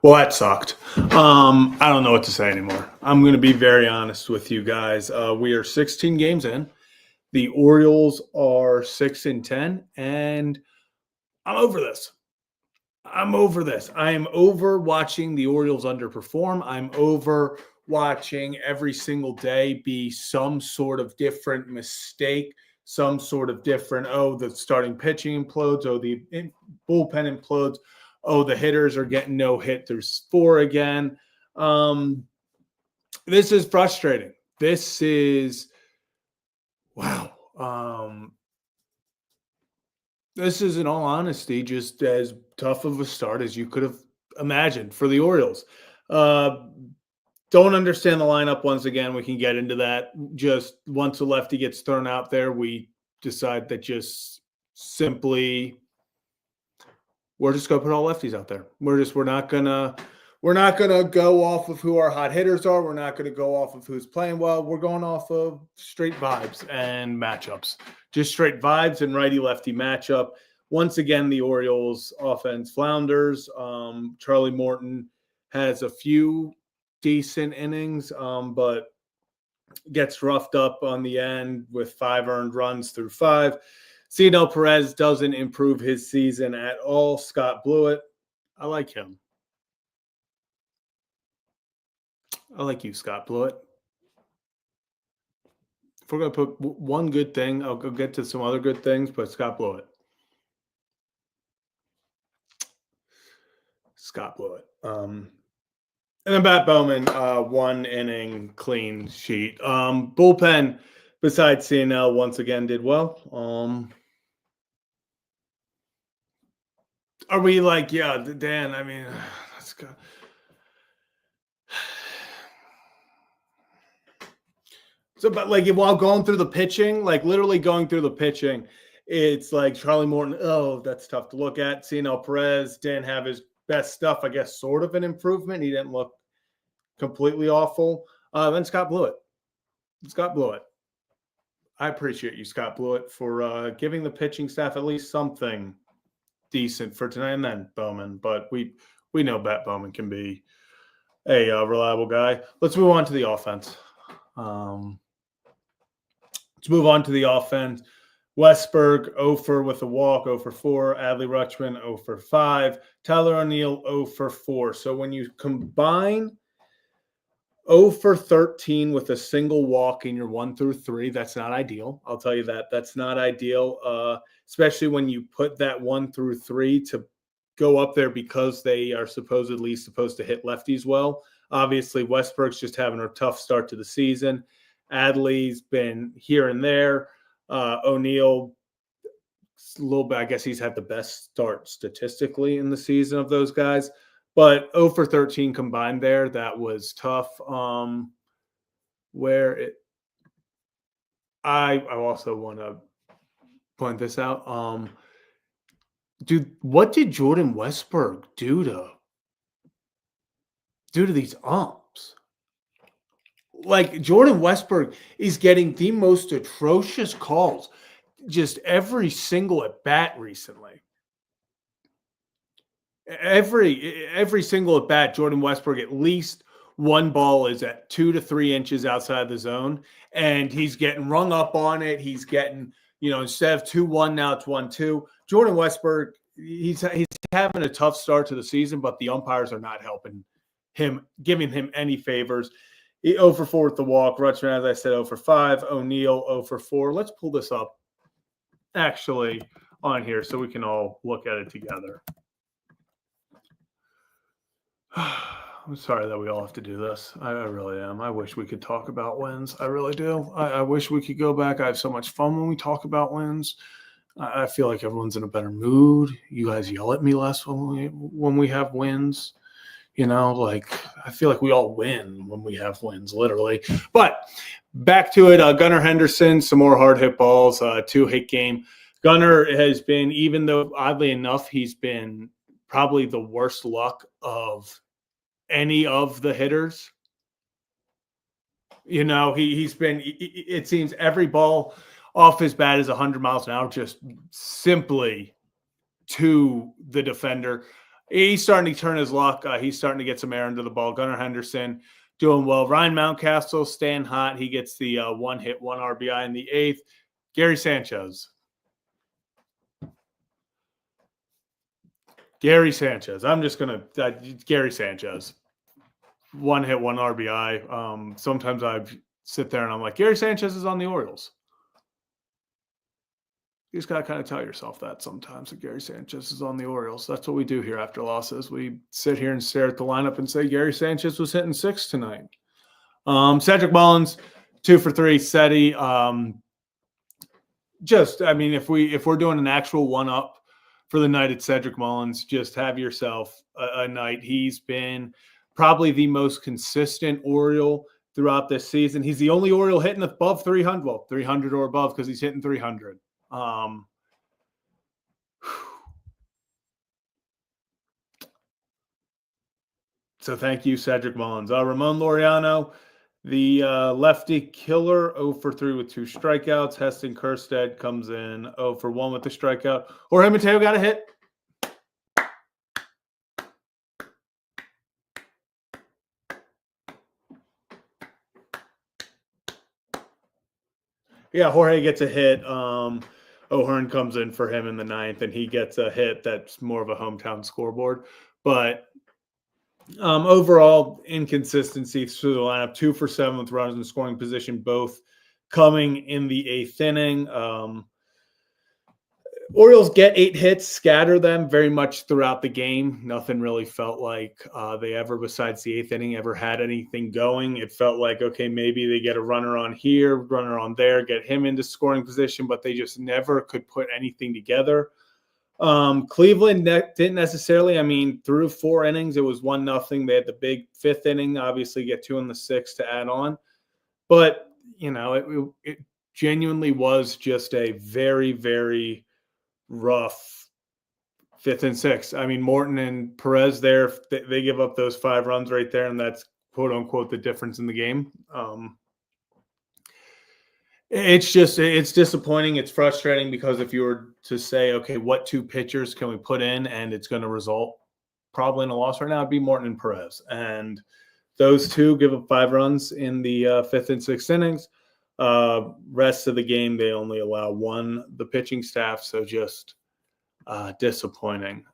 Well, that sucked. I don't know what to say anymore. I'm going to be very honest with you guys. We are 16 games in. The Orioles are 6-10, and I'm over this. I'm over this. I am over watching the Orioles underperform. I'm over watching every single day be some sort of different mistake, some sort of different, oh, the starting pitching implodes, oh, the bullpen implodes, oh, the hitters are getting no hit. There's 4 again. This is frustrating. This is, wow. This is, in all honesty, just as tough of a start as you could have imagined for the Orioles. Uh, don't understand the lineup once again. We can get into that. Just once a lefty gets thrown out there, we decide that just simply we're just gonna put all lefties out there. We're not gonna go off of who our hot hitters are. We're not gonna go off of who's playing well. We're going off of straight vibes and matchups. Just straight vibes and righty-lefty matchup. Once again, the Orioles offense flounders. Charlie Morton has a few decent innings, but gets roughed up on the end with 5 earned runs through 5. Cino Perez doesn't improve his season at all. Scott Blewett, I like him. I like you, Scott Blewett. If we're going to put one good thing, I'll go get to some other good things, but Scott Blewett. Scott Blewett. And then Matt Bowman, 1 inning clean sheet. Bullpen, besides CNL, once again did well. Are we like, yeah, Dan, I mean, let's go. So, but like while going through the pitching, like literally going through the pitching, it's like Charlie Morton. Oh, that's tough to look at. CNL Perez didn't have his best stuff. I guess sort of an improvement. He didn't look completely awful. Then Scott Blewett. Scott Blewett. I appreciate you, Scott Blewett, for giving the pitching staff at least something decent for tonight. And then Bowman, but we know Bat Bowman can be a reliable guy. Let's move on to the offense. Let's move on to the offense. Westberg, 0 for with a walk, 0 for 4. Adley Rutschman, 0 for 5. Tyler O'Neill, 0 for 4. So when you combine 0 for 13 with a single walk in your 1 through 3, that's not ideal. I'll tell you that. That's not ideal, especially when you put that 1 through 3 to go up there because they are supposedly supposed to hit lefties well. Obviously, Westberg's just having a tough start to the season. Adley's been here and there. O'Neill, a little bit, I guess he's had the best start statistically in the season of those guys. But 0 for 13 combined there, that was tough. I also want to point this out. What did Jordan Westberg do to these umps? Like, Jordan Westberg is getting the most atrocious calls just every single at bat recently. Every single at bat, Jordan Westberg, at least one ball is at 2 to 3 inches outside the zone, and he's getting rung up on it. He's getting, instead of 2-1, now it's 1-2. Jordan Westberg, he's having a tough start to the season, but the umpires are not helping him, giving him any favors. 0 for 4 with the walk. Rutschman, as I said, 0 for 5. O'Neill, 0 for 4. Let's pull this up actually on here so we can all look at it together. I'm sorry that we all have to do this. I really am. I wish we could talk about wins. I really do. I wish we could go back. I have so much fun when we talk about wins. I feel like everyone's in a better mood. You guys yell at me less when we have wins. I feel like we all win when we have wins, literally. But back to it. Gunnar Henderson, some more hard hit balls, 2-hit game. Gunnar has been, even though oddly enough, he's been probably the worst luck of any of the hitters. He's been, it seems every ball off his bat is 100 miles an hour, just simply to the defender. he's starting to turn his luck. He's starting to get some air into the ball. Gunnar Henderson doing well. Ryan Mountcastle staying hot. He gets the one hit, one RBI in the eighth. Gary Sanchez. I'm just going to Gary Sanchez. One hit, one RBI. Sometimes I sit there and I'm like, Gary Sanchez is on the Orioles. You just got to kind of tell yourself that sometimes that Gary Sanchez is on the Orioles. That's what we do here after losses. We sit here and stare at the lineup and say Gary Sanchez was hitting six tonight. Cedric Mullins, 2 for 3. Seti, if we're doing an actual one-up for the night at Cedric Mullins, just have yourself a night. He's been probably the most consistent Oriole throughout this season. He's the only Oriole hitting above 300, well, 300 or above because he's hitting 300. So thank you, Cedric Mullins. Ramon Laureano, the lefty killer, 0 for 3 with 2 strikeouts. Heston Kjerstad comes in 0 for 1 with the strikeout. Jorge Mateo got a hit. Yeah, Jorge gets a hit. O'Hearn comes in for him in the 9th, and he gets a hit that's more of a hometown scoreboard. But overall, inconsistency through the lineup. 2 for 7 with runners in scoring position, both coming in the 8th inning. Orioles get 8 hits, scatter them very much throughout the game. Nothing really felt like they ever, besides the 8th inning, ever had anything going. It felt like, okay, maybe they get a runner on here, runner on there, get him into scoring position, but they just never could put anything together. Cleveland didn't necessarily, through 4 innings, it was 1-0. They had the big 5th inning, obviously get 2 in the 6th to add on. But, it genuinely was just a very, very rough 5th and 6th. Morton and Perez there, they give up those 5 runs right there, and that's quote unquote the difference in the game. It's disappointing. It's frustrating because if you were to say, okay, what 2 pitchers can we put in and it's going to result probably in a loss right now, it'd be Morton and Perez. And those 2 give up 5 runs in the 5th and 6th innings. Rest of the game, they only allow 1, the pitching staff. So just disappointing.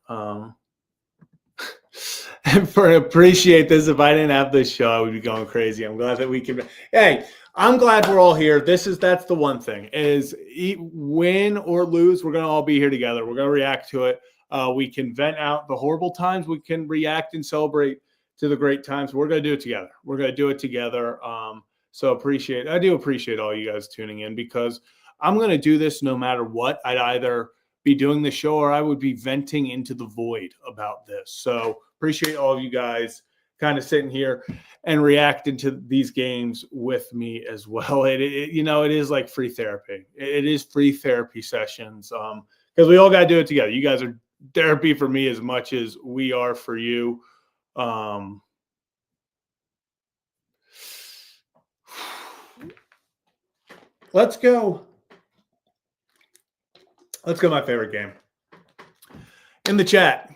Appreciate this. If I didn't have this show, I would be going crazy. I'm glad that we can. Hey, I'm glad we're all here. That's the one thing is win or lose, we're going to all be here together. We're going to react to it. We can vent out the horrible times. We can react and celebrate to the great times. We're going to do it together. We're going to do it together. So I do appreciate all you guys tuning in because I'm going to do this no matter what. I'd either be doing the show or I would be venting into the void about this. So appreciate all of you guys kind of sitting here and reacting to these games with me as well. It is like free therapy. It is free therapy sessions because we all got to do it together. You guys are therapy for me as much as we are for you. Let's go. My favorite game. In the chat,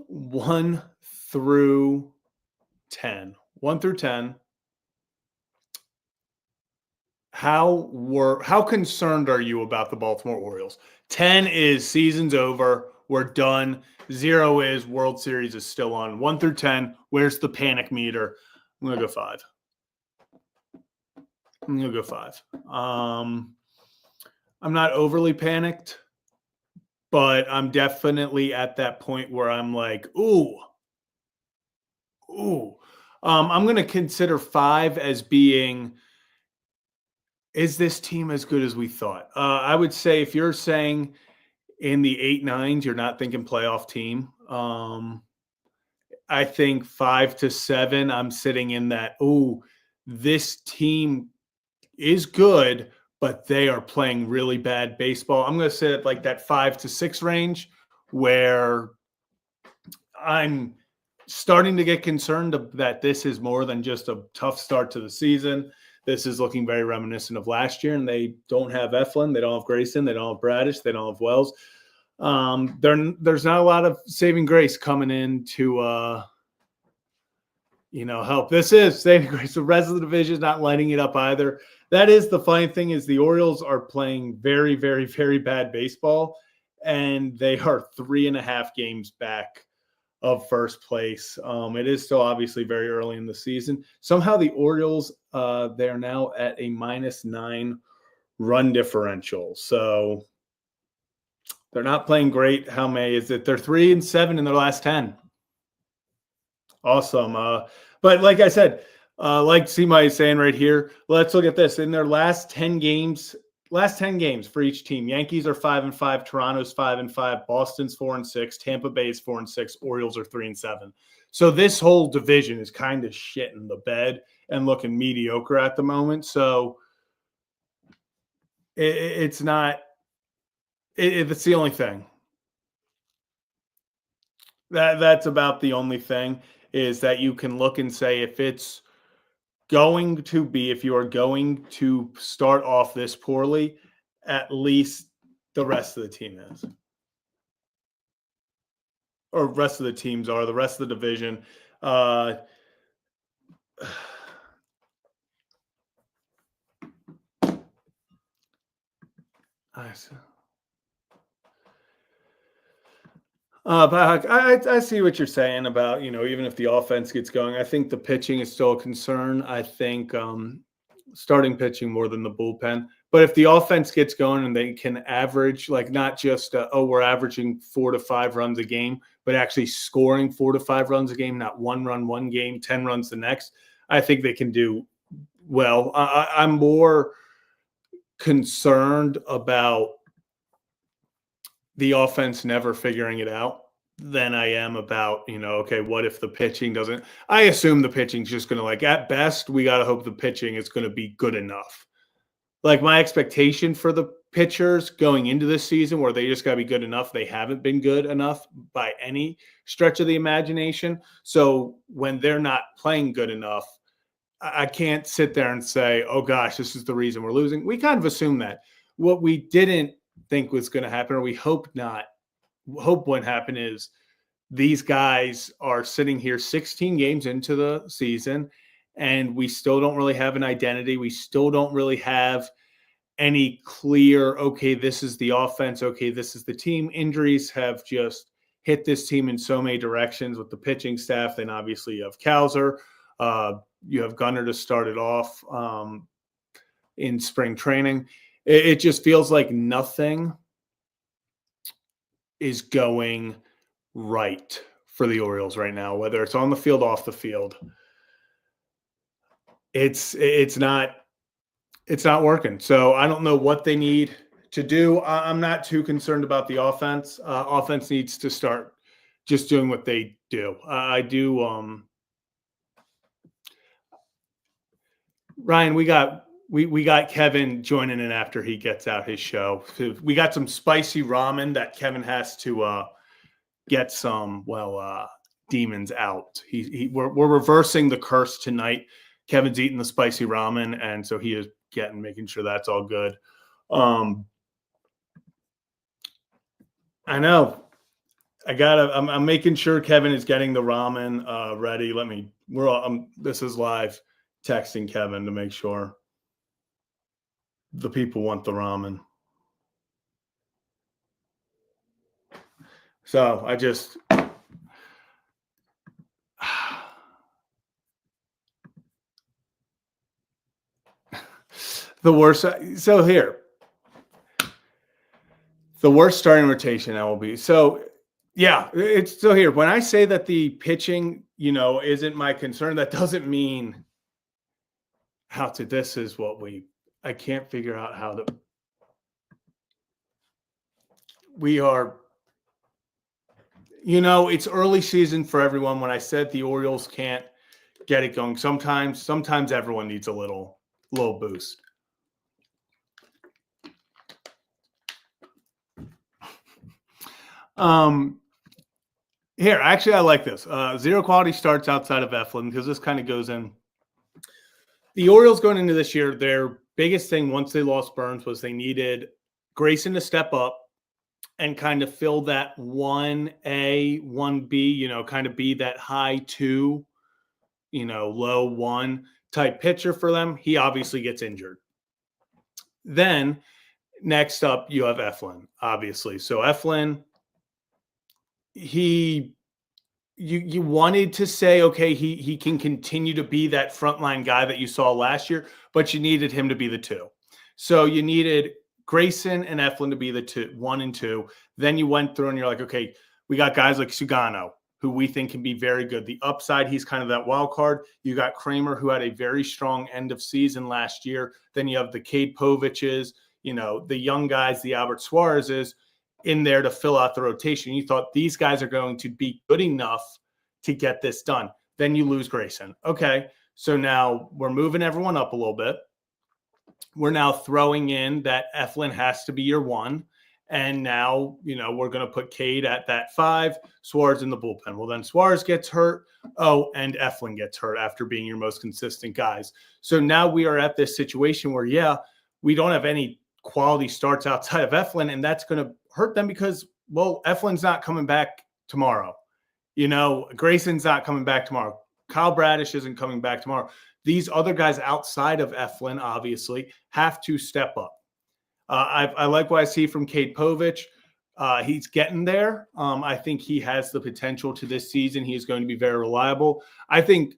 1 through 10. 1 through 10. How concerned are you about the Baltimore Orioles? 10 is season's over. We're done. 0 is World Series is still on. 1 through 10, where's the panic meter? I'm going to go 5. I'm not overly panicked, but I'm definitely at that point where I'm like, ooh. I'm going to consider 5 as being, is this team as good as we thought? I would say if you're saying in the 8-9s, you're not thinking playoff team. I think 5 to 7, I'm sitting in that, this team is good, but they are playing really bad baseball. I'm going to sit at like that 5 to 6 range where I'm starting to get concerned that this is more than just a tough start to the season. This is looking very reminiscent of last year, and they don't have Eflin, they don't have Grayson, they don't have Bradish, they don't have Wells. There's not a lot of saving grace coming in to help. This is saving grace. The rest of the division is not lighting it up either. That is the funny thing is the Orioles are playing very, very, very bad baseball, and they are 3.5 games back of first place. It is still obviously very early in the season. Somehow the Orioles, they're now at a -9 run differential. So they're not playing great. How many is it? They're 3-7 in their last 10. Awesome. But like I said, like Sima is saying right here, let's look at this. In their last 10 games for each team, Yankees are 5-5, Toronto's 5-5, Boston's 4-6, Tampa Bay's 4-6, Orioles are 3-7. So this whole division is kind of shit in the bed and looking mediocre at the moment. So it's not. It's the only thing. That's about the only thing is that you can look and say if you are going to start off this poorly, at least the rest of the team is. Or rest of the teams are, the rest of the division. Uh I but I see what you're saying about, even if the offense gets going, I think the pitching is still a concern. I think starting pitching more than the bullpen. But if the offense gets going and they can average, like not just, we're averaging 4 to 5 runs a game, but actually scoring 4 to 5 runs a game, not 1 run one game, 10 runs the next, I think they can do well. I'm more concerned about the offense never figuring it out than I am about, okay, what if the pitching doesn't? I assume the pitching's just going to, like, at best, we got to hope the pitching is going to be good enough. Like, my expectation for the pitchers going into this season, where they just got to be good enough, they haven't been good enough by any stretch of the imagination. So when they're not playing good enough, I can't sit there and say, oh gosh, this is the reason we're losing. We kind of assume that. What we didn't think was going to happen, or we hope what happened is these guys are sitting here 16 games into the season, and we still don't really have an identity. We still don't really have any clear, okay, this is the offense, okay, this is the team. Injuries have just hit this team in so many directions with the pitching staff. Then obviously you have Kowser, you have Gunnar to start it off in spring training. It just feels like nothing is going right for the Orioles right now, whether it's on the field, off the field. It's not working. So I don't know what they need to do. I'm not too concerned about the offense. Offense needs to start just doing what they do. I do. Ryan, we got Kevin joining in after he gets out his show. We got some spicy ramen that Kevin has to get some demons out. We're reversing the curse tonight. Kevin's eating the spicy ramen, and so he is making sure that's all good. I know. I'm making sure Kevin is getting the ramen ready. This is live, texting Kevin to make sure the people want the ramen. So I just the worst. So here, the worst starting rotation that will be. So yeah, it's still here. When I say that the pitching, isn't my concern, that doesn't mean this is what I can't figure out how to. We are, it's early season for everyone. When I said the Orioles can't get it going, sometimes everyone needs a little boost. Here, actually, I like this. Zero quality starts outside of Eflin, because this kind of goes in. The Orioles going into this year, their biggest thing once they lost Burns was they needed Grayson to step up and kind of fill that 1A, 1B, kind of be that high two, low one type pitcher for them. He obviously gets injured. Then next up, you have Eflin, obviously. So Eflin, he you wanted to say, okay, he can continue to be that frontline guy that you saw last year, but you needed him to be the two. So you needed Grayson and Eflin to be the two, one and two. Then you went through and you're like, okay, we got guys like Sugano, who we think can be very good. The upside, he's kind of that wild card. You got Kramer, who had a very strong end of season last year. Then you have the Cade Poviches, the young guys, the Albert Suarez's in there to fill out the rotation. You thought these guys are going to be good enough to get this done. Then you lose Grayson. Okay, so now we're moving everyone up a little bit. We're now throwing in that Eflin has to be your one. And now, we're going to put Cade at that 5, Suarez in the bullpen. Well, then Suarez gets hurt. Oh, and Eflin gets hurt after being your most consistent guys. So now we are at this situation where, we don't have any quality starts outside of Eflin, and that's going to hurt them because, well, Eflin's not coming back tomorrow. Grayson's not coming back tomorrow. Kyle Bradish isn't coming back tomorrow. These other guys outside of Eflin, obviously, have to step up. I like what I see from Cade Povich. He's getting there. I think he has the potential to this season. He is going to be very reliable. I think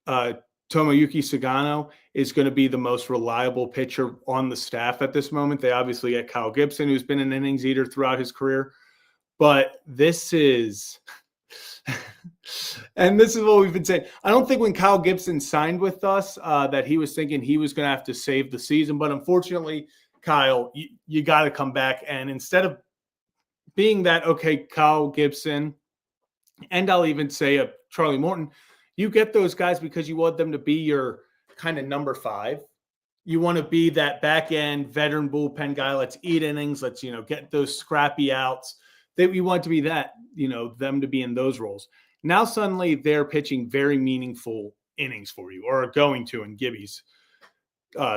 Tomoyuki Sugano is going to be the most reliable pitcher on the staff at this moment. They obviously get Kyle Gibson, who's been an innings eater throughout his career. But this is – and this is what we've been saying. I don't think when Kyle Gibson signed with us that he was thinking he was going to have to save the season. But unfortunately, Kyle, you got to come back. And instead of being that, okay, Kyle Gibson, and I'll even say a Charlie Morton, you get those guys because you want them to be your kind of number 5. You want to be that back end veteran bullpen guy. Let's eat innings. Let's, get those scrappy outs. That you want to be that, them to be in those roles. Now suddenly they're pitching very meaningful innings for you, or are going to in Gibby's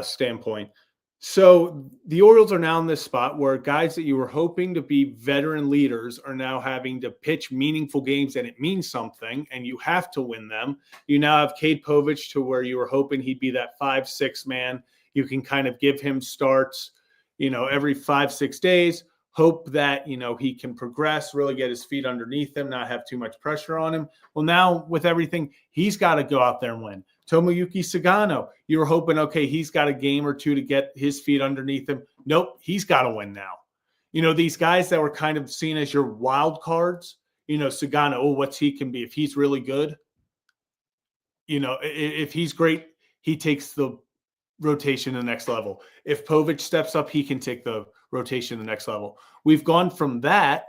standpoint. So the Orioles are now in this spot where guys that you were hoping to be veteran leaders are now having to pitch meaningful games, and it means something, and you have to win them. You now have Cade Povich to where you were hoping he'd be that 5-6 man. You can kind of give him starts, every 5-6 days. Hope that, he can progress, really get his feet underneath him, not have too much pressure on him. Well, now with everything, he's got to go out there and win. Tomoyuki Sugano, you were hoping, okay, he's got a game or two to get his feet underneath him. Nope, he's got to win now. These guys that were kind of seen as your wild cards, Sugano, what's he can be. If he's really good, if he's great, he takes the rotation to the next level. If Povich steps up, he can take the rotation to the next level. We've gone from that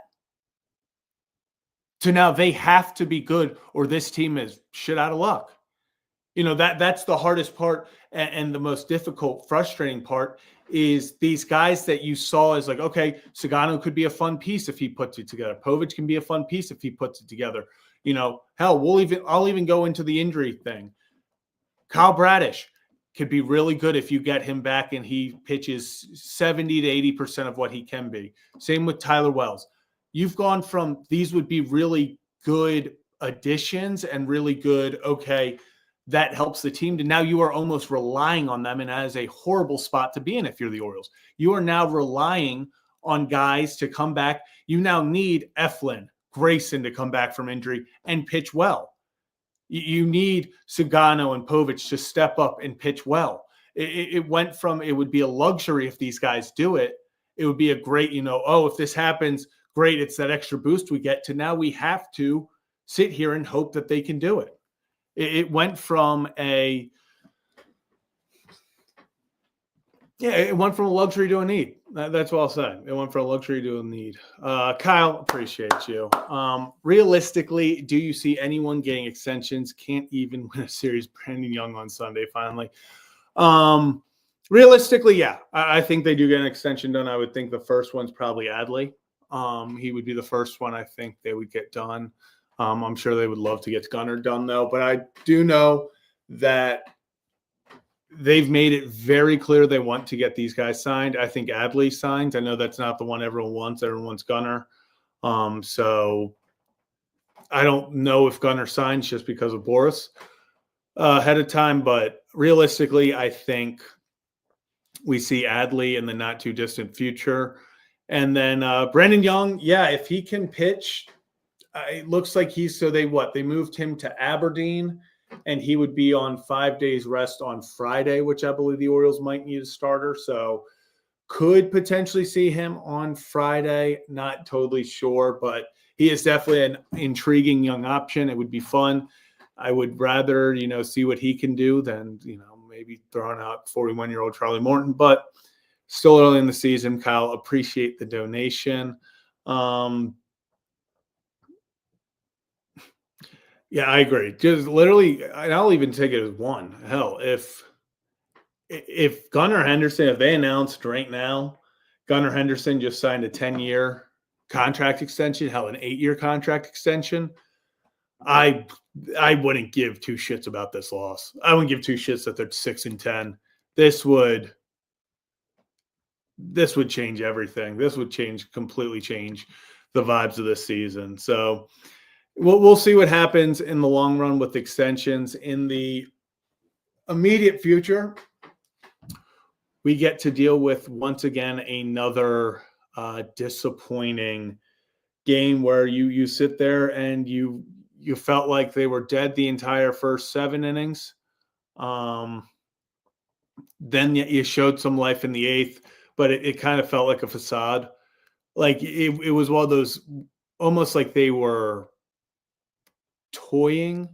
to now they have to be good or this team is shit out of luck. That's the hardest part and the most difficult, frustrating part is these guys that you saw as like, okay, Sugano could be a fun piece if he puts it together. Povich can be a fun piece if he puts it together. Hell, I'll even go into the injury thing. Kyle Bradish could be really good if you get him back and he pitches 70 to 80% of what he can be. Same with Tyler Wells. You've gone from these would be really good additions and really good, okay, that helps the team, to now you are almost relying on them, and that is a horrible spot to be in if you're the Orioles. You are now relying on guys to come back. You now need Eflin, Grayson to come back from injury and pitch well. You need Sugano and Povich to step up and pitch well. It went from it would be a luxury if these guys do it. It would be a great, if this happens, great, it's that extra boost we get, to now we have to sit here and hope that they can do it. It went from it went from a luxury to a need. That's what I'll say. It went from a luxury to a need. Kyle, appreciate you. Realistically, do you see anyone getting extensions? Can't even win a series. Brandon Young on Sunday, finally. Realistically, yeah. I think they do get an extension done. I would think the first one's probably Adley. He would be the first one I think they would get done. I'm sure they would love to get Gunnar done, though. But I do know that they've made it very clear they want to get these guys signed. I think Adley signed. I know that's not the one everyone wants. Everyone wants Gunnar. So I don't know if Gunnar signs just because of Boris ahead of time, but realistically, I think we see Adley in the not too distant future. And then Brandon Young, yeah, if he can pitch, it looks like they moved him to Aberdeen, and he would be on 5 days rest on Friday, which I believe the Orioles might need a starter. So could potentially see him on Friday. Not totally sure, but he is definitely an intriguing young option. It would be fun. I would rather, see what he can do than, maybe throwing out 41-year-old Charlie Morton, but still early in the season. Kyle, appreciate the donation. Yeah, I agree. Just literally, I'll even take it as one. Hell, if Gunnar Henderson, if they announced right now, Gunnar Henderson just signed a 10-year contract extension, hell, an 8-year contract extension, I wouldn't give two shits about this loss. I wouldn't give two shits that they're 6-10. This would change everything. This would completely change the vibes of this season. So we'll see what happens in the long run with extensions. In the immediate future, we get to deal with, once again, another disappointing game where you sit there and you felt like they were dead the entire first 7 innings. Then you showed some life in the 8th, but it kind of felt like a facade. Like it was one of those, almost like they were toying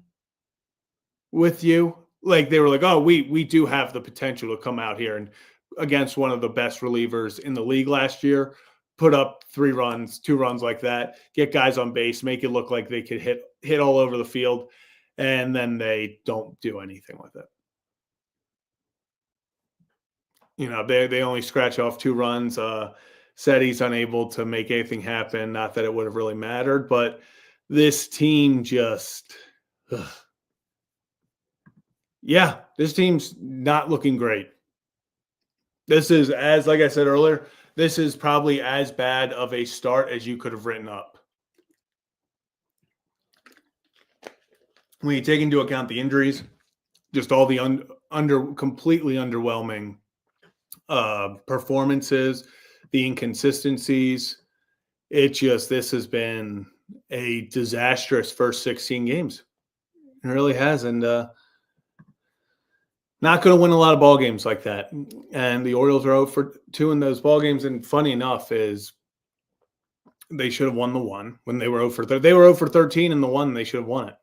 with you. Like they were like, oh, we do have the potential to come out here and against one of the best relievers in the league last year, put up 3 runs, 2 runs like that, get guys on base, make it look like they could hit all over the field, and then they don't do anything with it. They only scratch off 2 runs. Said he's unable to make anything happen. Not that it would have really mattered, but this team just, yeah, this team's not looking great. This is, like I said earlier, this is probably as bad of a start as you could have written up. When you take into account the injuries, just all the completely underwhelming performances, the inconsistencies, this has been a disastrous first 16 games. It really has, and not going to win a lot of ball games like that. And the Orioles are 0-2 in those ball games. And funny enough is they should have won the one when they were 0-13. They were 0-13 in the one. They should have won it.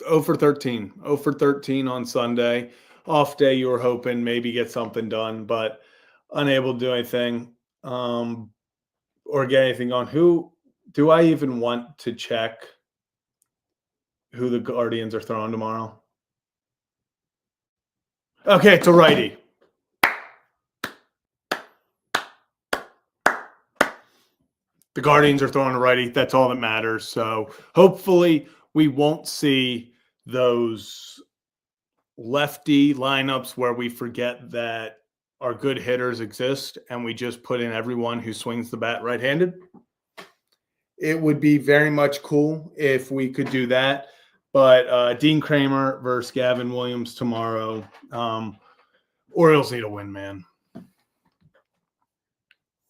0-13. 0-13 on Sunday. Off day, you were hoping maybe get something done, but unable to do anything or get anything on. Who do I even want to check who the Guardians are throwing tomorrow? Okay, it's a righty. The Guardians are throwing a righty. That's all that matters. So hopefully we won't see those lefty lineups where we forget that our good hitters exist and we just put in everyone who swings the bat right-handed. It would be very much cool if we could do that. But Dean Kramer versus Gavin Williams tomorrow. Orioles need a win, man.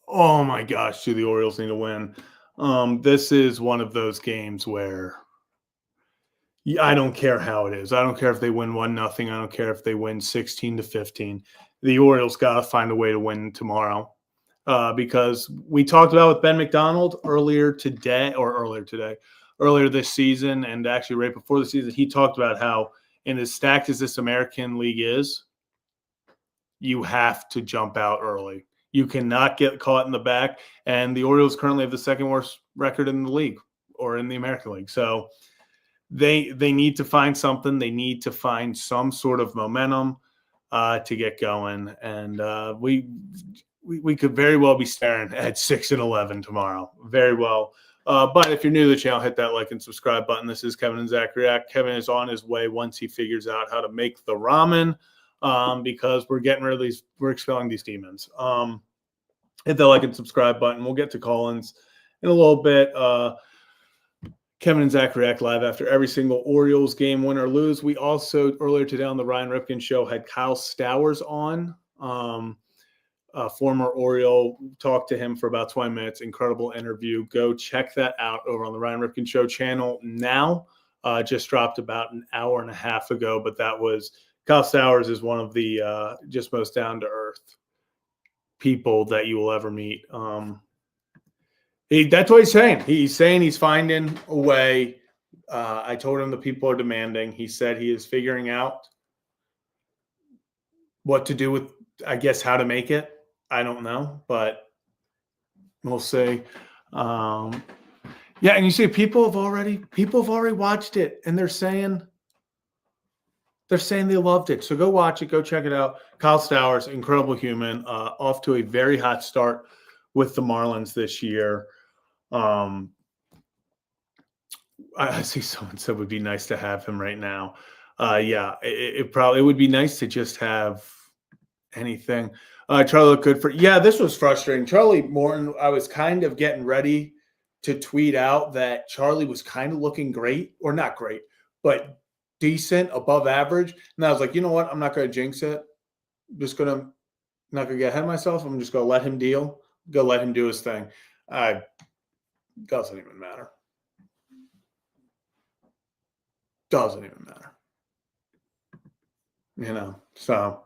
Oh my gosh, do the Orioles need a win? This is one of those games where I don't care how it is. I don't care if they win 1-0. I don't care if they win 16-15. The Orioles got to find a way to win tomorrow. Because we talked about with Ben McDonald earlier this season, and actually right before the season, he talked about how in as stacked as this American League is, you have to jump out early. You cannot get caught in the back, and the Orioles currently have the second worst record in the league or in the American League. So they need to find something. They need to find some sort of momentum to get going, and we could very well be staring at 6-11 tomorrow. Very well But if you're new to the channel, hit that like and subscribe button. This is Kevin and Zach React. Kevin is on his way once he figures out how to make the ramen, because we're getting rid of these. We're expelling these demons. Hit the like and subscribe button. We'll get to Collins in a little bit. Kevin and Zach react live after every single Orioles game, win or lose. We also, earlier today on the Ryan Ripken show, had Kyle Stowers on, a former Oriole. Talked to him for about 20 minutes. Incredible interview. Go check that out over on the Ryan Ripken show channel now. Just dropped about an hour and a half ago, but that was Kyle Stowers is one of the just most down-to-earth people that you will ever meet. That's what he's saying. He's saying he's finding a way. I told him the people are demanding. He said he is figuring out what to do with, I guess, how to make it. I don't know, but we'll see. Yeah, and you see, people have already watched it, and they're saying they loved it. So go watch it. Go check it out. Kyle Stowers, incredible human, off to a very hot start with the Marlins this year. I see someone said it would be nice to have him right now. Yeah, it probably would be nice to just have anything. Charlie looked good for. Yeah, this was frustrating. Charlie Morton, I was kind of getting ready to tweet out that Charlie was kind of looking great, or not great, but decent, above average. And I was like, you know what? I'm not going to jinx it. I'm just not going to get ahead of myself. I'm just going to let him deal. Go let him do his thing. Doesn't even matter. Doesn't even matter. You know, so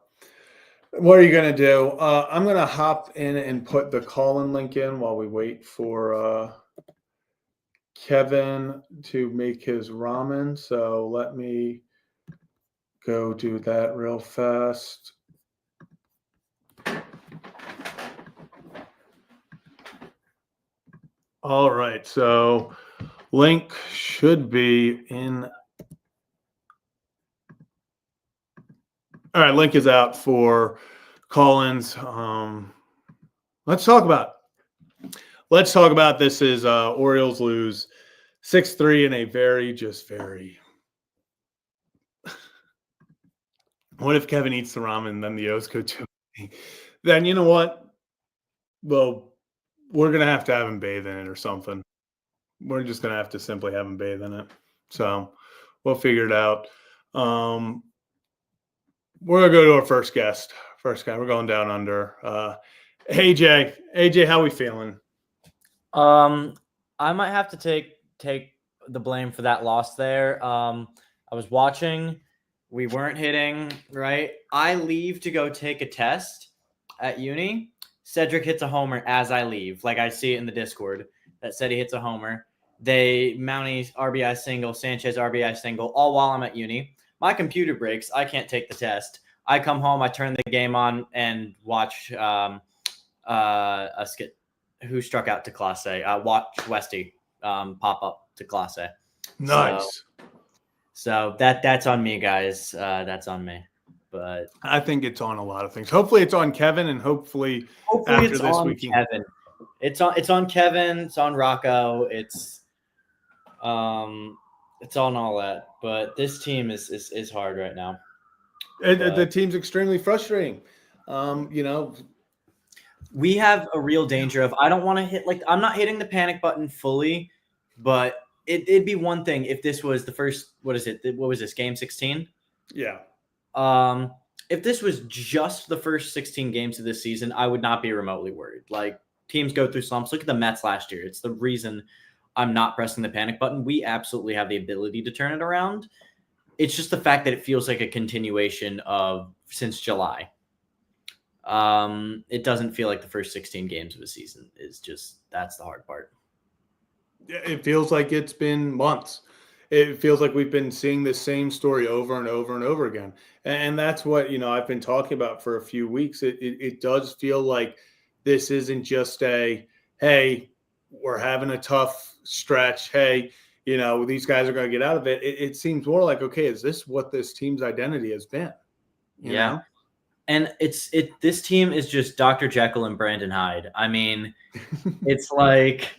what are you going to do? I'm going to hop in and put the call-in link in while we wait for Kevin to make his ramen. So let me go do that real fast. All right, so link should be in. All right, link is out for Collins. Let's talk about this. Is Orioles lose 6-3 in a very. What if Kevin eats the ramen and then the O's go 2? Then you know what? Well, we're gonna have to have him bathe in it or something. We're just gonna have to simply have him bathe in it. So we'll figure it out. We're gonna go to our first guest. First guy. We're going down under. AJ, how we feeling? I might have to take the blame for that loss there. I was watching. We weren't hitting, right? I leave to go take a test at uni. Cedric hits a homer as I leave. Like, I see it in the Discord that said he hits a homer. Mounties RBI single, Sanchez RBI single, all while I'm at uni. My computer breaks. I can't take the test. I come home. I turn the game on and watch a skit. Who struck out to Class A? Watch Westy pop up to Class A. Nice. So that's on me, guys. That's on me. But I think it's on a lot of things. Hopefully, it's on Kevin, and hopefully after it's this on weekend. Kevin. It's on Kevin. It's on Rocco. It's on all that. But this team is hard right now. The team's extremely frustrating. We have a real danger of, I don't want to hit, like, I'm not hitting the panic button fully, but it'd be one thing if this was the first, what was this, game 16? Yeah. If this was just the first 16 games of this season, I would not be remotely worried. Like, teams go through slumps. Look at the Mets last year. It's the reason I'm not pressing the panic button. We absolutely have the ability to turn it around. It's just the fact that it feels like a continuation of since July. It doesn't feel like the first 16 games of a season. That's the hard part. It feels like it's been months. It feels like we've been seeing the same story over and over and over again. And that's what, I've been talking about for a few weeks. It does feel like this isn't just hey, we're having a tough stretch. Hey, these guys are going to get out of it. It seems more like, okay, is this what this team's identity has been? You know? And this team is just Dr. Jekyll and Brandon Hyde. I mean, it's like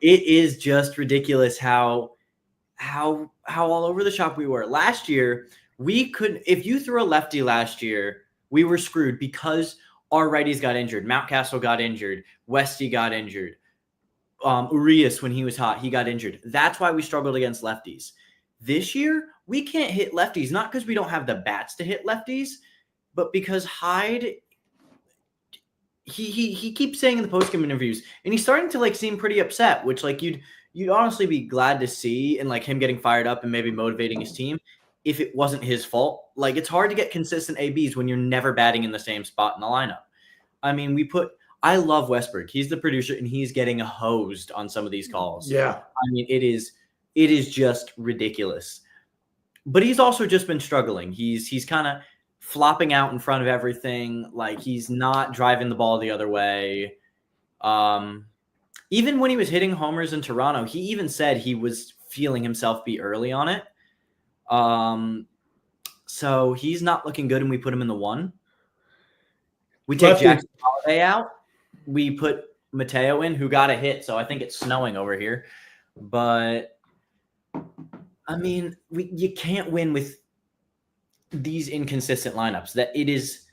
It is just ridiculous how all over the shop we were. Last year, we couldn't if you threw a lefty last year, we were screwed because our righties got injured. Mountcastle got injured. Westy got injured. Urias, when he was hot, he got injured. That's why we struggled against lefties. This year, we can't hit lefties, not because we don't have the bats to hit lefties, but because Hyde, he keeps saying in the postgame interviews, and he's starting to like seem pretty upset, which like you'd honestly be glad to see, and like him getting fired up and maybe motivating his team if it wasn't his fault. Like it's hard to get consistent ABs when you're never batting in the same spot in the lineup. I mean, I love Westberg. He's the producer, and he's getting hosed on some of these calls. Yeah. I mean, it is just ridiculous. But he's also just been struggling. He's kind of flopping out in front of everything. Like he's not driving the ball the other way. Even when he was hitting homers in Toronto, he even said he was feeling himself be early on it. So he's not looking good, and we put him in the 1. We take Jackson Holiday out. We put Mateo in, who got a hit. So I think it's snowing over here. But I mean, you can't win with these inconsistent lineups. That it is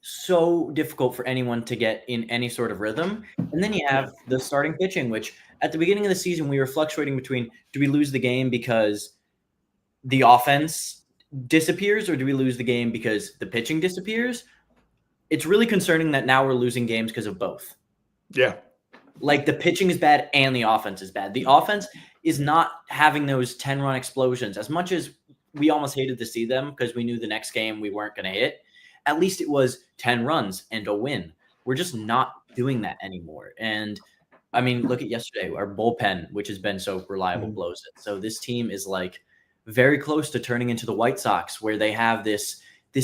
so difficult for anyone to get in any sort of rhythm. And then you have the starting pitching, which at the beginning of the season, we were fluctuating between, do we lose the game because the offense disappears, or do we lose the game because the pitching disappears? It's really concerning that now we're losing games because of both. Yeah. Like the pitching is bad and the offense is bad. The offense is not having those 10-run explosions. As much as we almost hated to see them because we knew the next game we weren't going to hit, at least it was 10 runs and a win. We're just not doing that anymore. And I mean, look at yesterday, our bullpen, which has been so reliable, blows it. So this team is like very close to turning into the White Sox, where they have this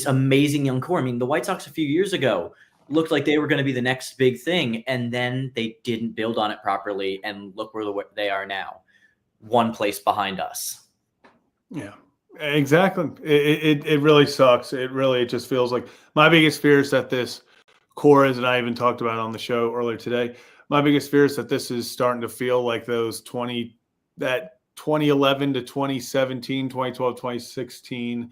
amazing young core. I mean, the White Sox a few years ago looked like they were going to be the next big thing, and then they didn't build on it properly, and look where they are now, one place behind us. Yeah, exactly. It really sucks. It just feels like my biggest fear is that this core is, and I even talked about it on the show earlier today, my biggest fear is that this is starting to feel like those 2011 to 2017, 2012, 2016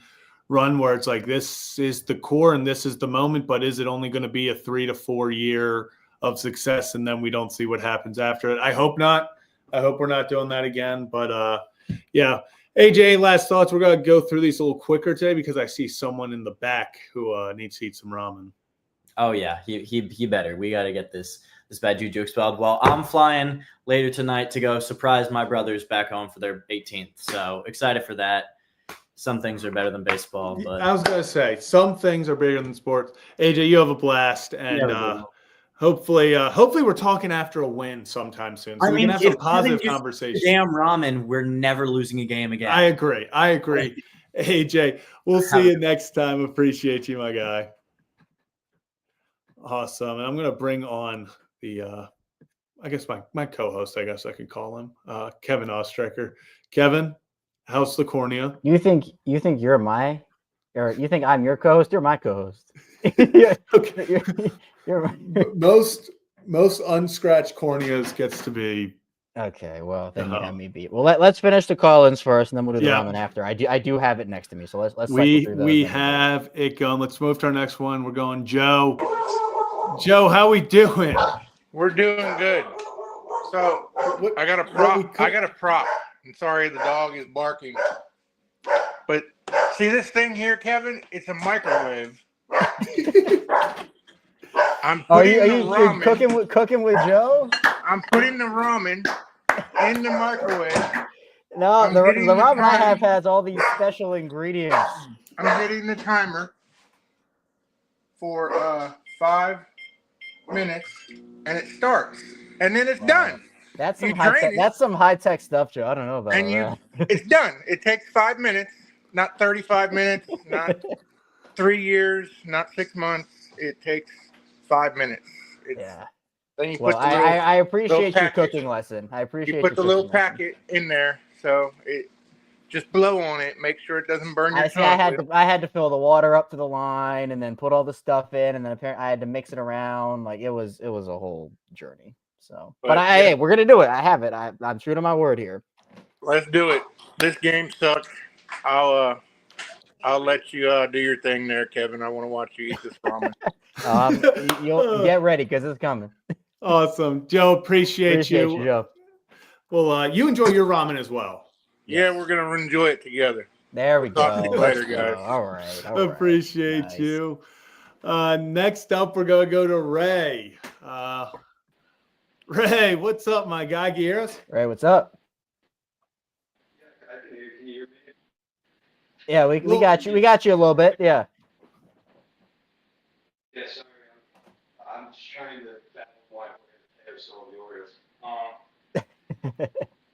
run, where it's like, this is the core and this is the moment, but is it only going to be a 3 to 4 year of success, and then we don't see what happens after it? I hope not. I hope we're not doing that again. But yeah. AJ, last thoughts. We're going to go through these a little quicker today because I see someone in the back who needs to eat some ramen. Oh yeah, he better. We got to get this bad juju expelled. Well, I'm flying later tonight to go surprise my brothers back home for their 18th. So excited for that. Some things are better than baseball, but I was going to say some things are bigger than sports. AJ, you have a blast, and hopefully we're talking after a win sometime soon, so we can have some positive conversations. Damn ramen, we're never losing a game again. I agree. AJ, we'll see you next time. Appreciate you, my guy. Awesome. And I'm going to bring on the I guess my co-host, I guess I could call him, Kevin Ostrecker. Kevin, how's the cornea? You think you're or you think I'm your co-host? You're my co-host. Yeah. Okay. You're most unscratched corneas gets to be. Okay, well then you have me beat. Well, let's finish the call-ins first, and then we'll do the ramen after. I do have it next to me, so let's. We have it going. Let's move to our next one. We're going Joe. Joe, how we doing? We're doing good. So I got a prop. I'm sorry, the dog is barking. But see this thing here, Kevin? It's a microwave. I'm putting you cooking with Joe? I'm putting the ramen in the microwave. No, the ramen I have has all these special ingredients. I'm hitting the timer for 5 minutes, and it starts, and then it's done. That's some high-tech stuff, Joe. I don't know about that. It's done. It takes 5 minutes, not 35 minutes, not 3 years, not 6 months. It takes 5 minutes. Then you I appreciate your cooking lesson. I appreciate you put the little packet in there, so it just blow on it. Make sure it doesn't burn your tongue. I had to fill the water up to the line, and then put all the stuff in, and then apparently I had to mix it around. Like it was a whole journey. So, but hey, we're gonna do it. I have it. I'm true to my word here. Let's do it. This game sucks. I'll let you do your thing there, Kevin. I want to watch you eat this ramen. You'll get ready because it's coming. Awesome, Joe. Appreciate you, Joe. Well, you enjoy your ramen as well. Yeah, we're gonna enjoy it together. There we go. Talk to you later, guys. All right. Appreciate you. Next up, we're gonna go to Ray. Ray, what's up, my guy? Can you hear us? Ray, what's up? I can hear you. Can you hear me? Yeah, we got you. We got you a little bit. Yeah. Yeah, sorry. I'm just trying to battle why we're going to so the Orioles.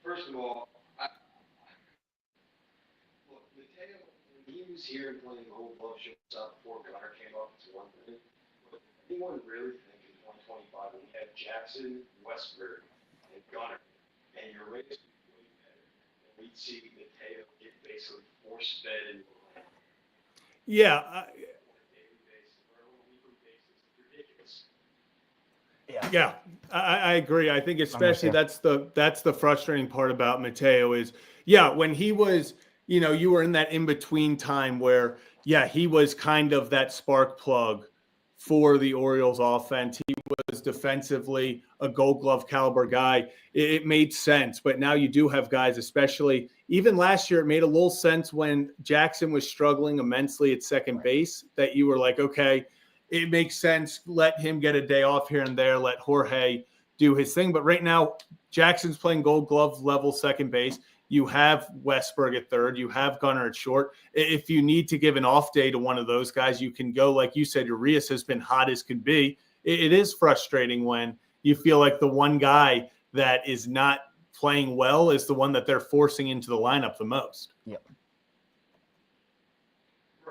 First of all, look, Mateo, when he was here and playing the whole glove shortstop before Gunnar came up, it's one thing. But anyone really think in 2025 when we had Jackson, Westberg, and Gunnar, and your Rays would be way better, and we'd see Mateo get basically force fed into the line. Yeah. On a daily basis or on a weekly basis. It's ridiculous. Yeah, I agree. I think especially that's the frustrating part about Mateo is, when he was, you were in that in between time where, he was kind of that spark plug for the Orioles offense. He was defensively a Gold Glove caliber guy. It made sense, but now you do have guys, especially even last year, it made a little sense when Jackson was struggling immensely at second base that you were like, okay, it makes sense. Let him get a day off here and there. Let Jorge do his thing. But right now, Jackson's playing Gold Glove level second base. You have Westberg at third. You have Gunnar at short. If you need to give an off day to one of those guys, you can go. Like you said, Urias has been hot as could be. It is frustrating when you feel like the one guy that is not playing well is the one that they're forcing into the lineup the most. Yep.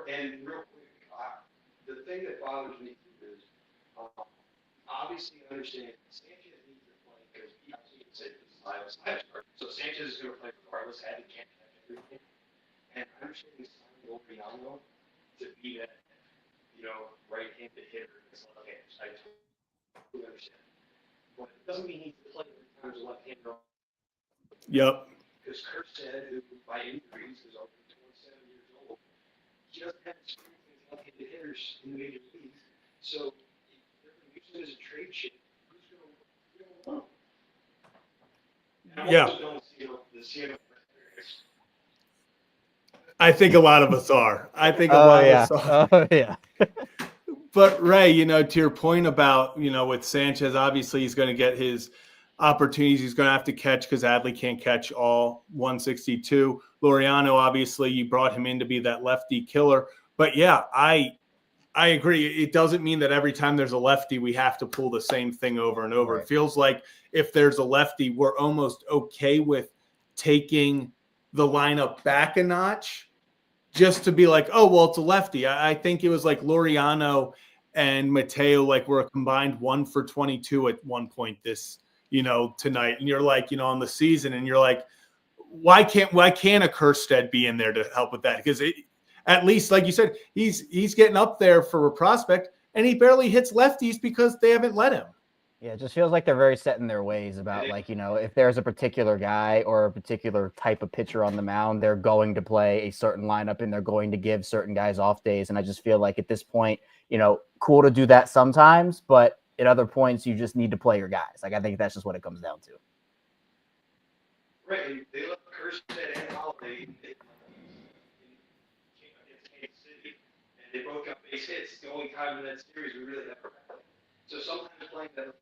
And real quick, the thing that bothers me is obviously I understand Sanchez needs to play because he obviously said this is Iowa's last start. So Sanchez is going to play regardless, and he can't catch everything. And I understand he's signing Oriano to be that, right-handed hitter against left-handers. I totally understand. But it doesn't mean he needs to play every time as a left-hander. Yep. Because Kurt said, who by injuries is over 27 years old, he doesn't have experience with left-handed hitters in the major leagues. So if they're going to use him as a trade chip, who's going to want him? And I also don't see the Seattle experience. I think a lot of us are. Oh, yeah. But Ray, to your point about, with Sanchez, obviously he's going to get his opportunities. He's going to have to catch because Adley can't catch all 162. Laureano, obviously, you brought him in to be that lefty killer. But I agree. It doesn't mean that every time there's a lefty, we have to pull the same thing over and over. Right. It feels like if there's a lefty, we're almost okay with taking the lineup back a notch just to be like, oh, well, it's a lefty. I think it was like Laureano and Mateo, like were a combined 1 for 22 at one point this, tonight. And you're like, on the season, and you're like, why can't a Kerstead be in there to help with that? Because at least, like you said, he's getting up there for a prospect, and he barely hits lefties because they haven't let him. Yeah, it just feels like they're very set in their ways about, like, if there's a particular guy or a particular type of pitcher on the mound, they're going to play a certain lineup and they're going to give certain guys off days. And I just feel like at this point, cool to do that sometimes, but at other points, you just need to play your guys. Like, I think that's just what it comes down to. Right, and they let Kerstead and Holiday in Kansas City, and they both got base hits. It's the only time in that series we really have a rally. So sometimes playing that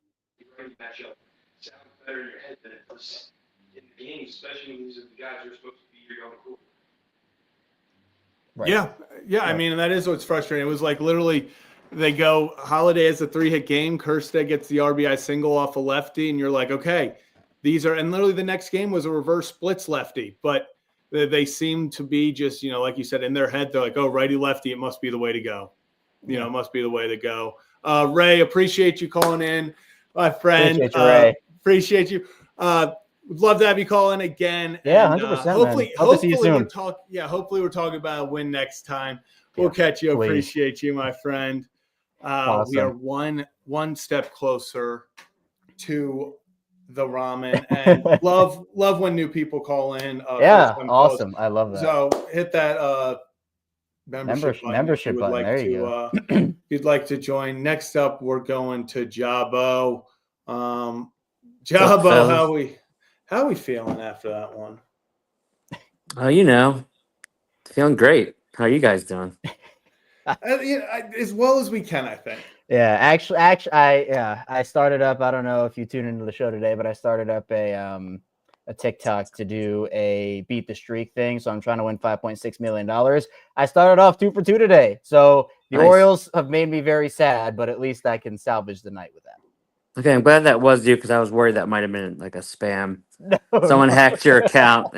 matchup sounds better in your head than it does in the game, especially when these are the guys who are supposed to be your young core. Right. Yeah. I mean, that is what's frustrating. It was like literally they go Holiday has a 3-hit game. Kerstead gets the RBI single off a lefty, and you're like, okay, and literally the next game was a reverse splits lefty, but they seem to be just, like you said, in their head, they're like, oh, righty lefty, it must be the way to go. It must be the way to go. Ray, appreciate you calling in, my friend. Appreciate you, Ray. Appreciate you. Would love to have you call in again. Yeah, and, 100%. Hopefully, Hope to see you soon. hopefully we're talking about a win next time. We'll catch you. Please. Appreciate you, my friend. Awesome. We are one step closer to the ramen, and love when new people call in. Yeah, First time calls. awesome. I love that. So hit that membership button if you Membership would button. like There you to go. if you'd like to join. Next up, we're going to Jabo. up, Jabo, fellas? how we feeling after that one? Oh, you know, feeling great. How are you guys doing? As well as we can, I think. Yeah, actually, I started up. I don't know if you tuned into the show today, but I started up a TikTok to do a beat the streak thing. So I'm trying to win $5.6 million. I started off 2 for 2 today. So the Nice. Orioles have made me very sad, but at least I can salvage the night with that. Okay, I'm glad that was you because I was worried that might have been like a spam. No, Someone no. hacked your account.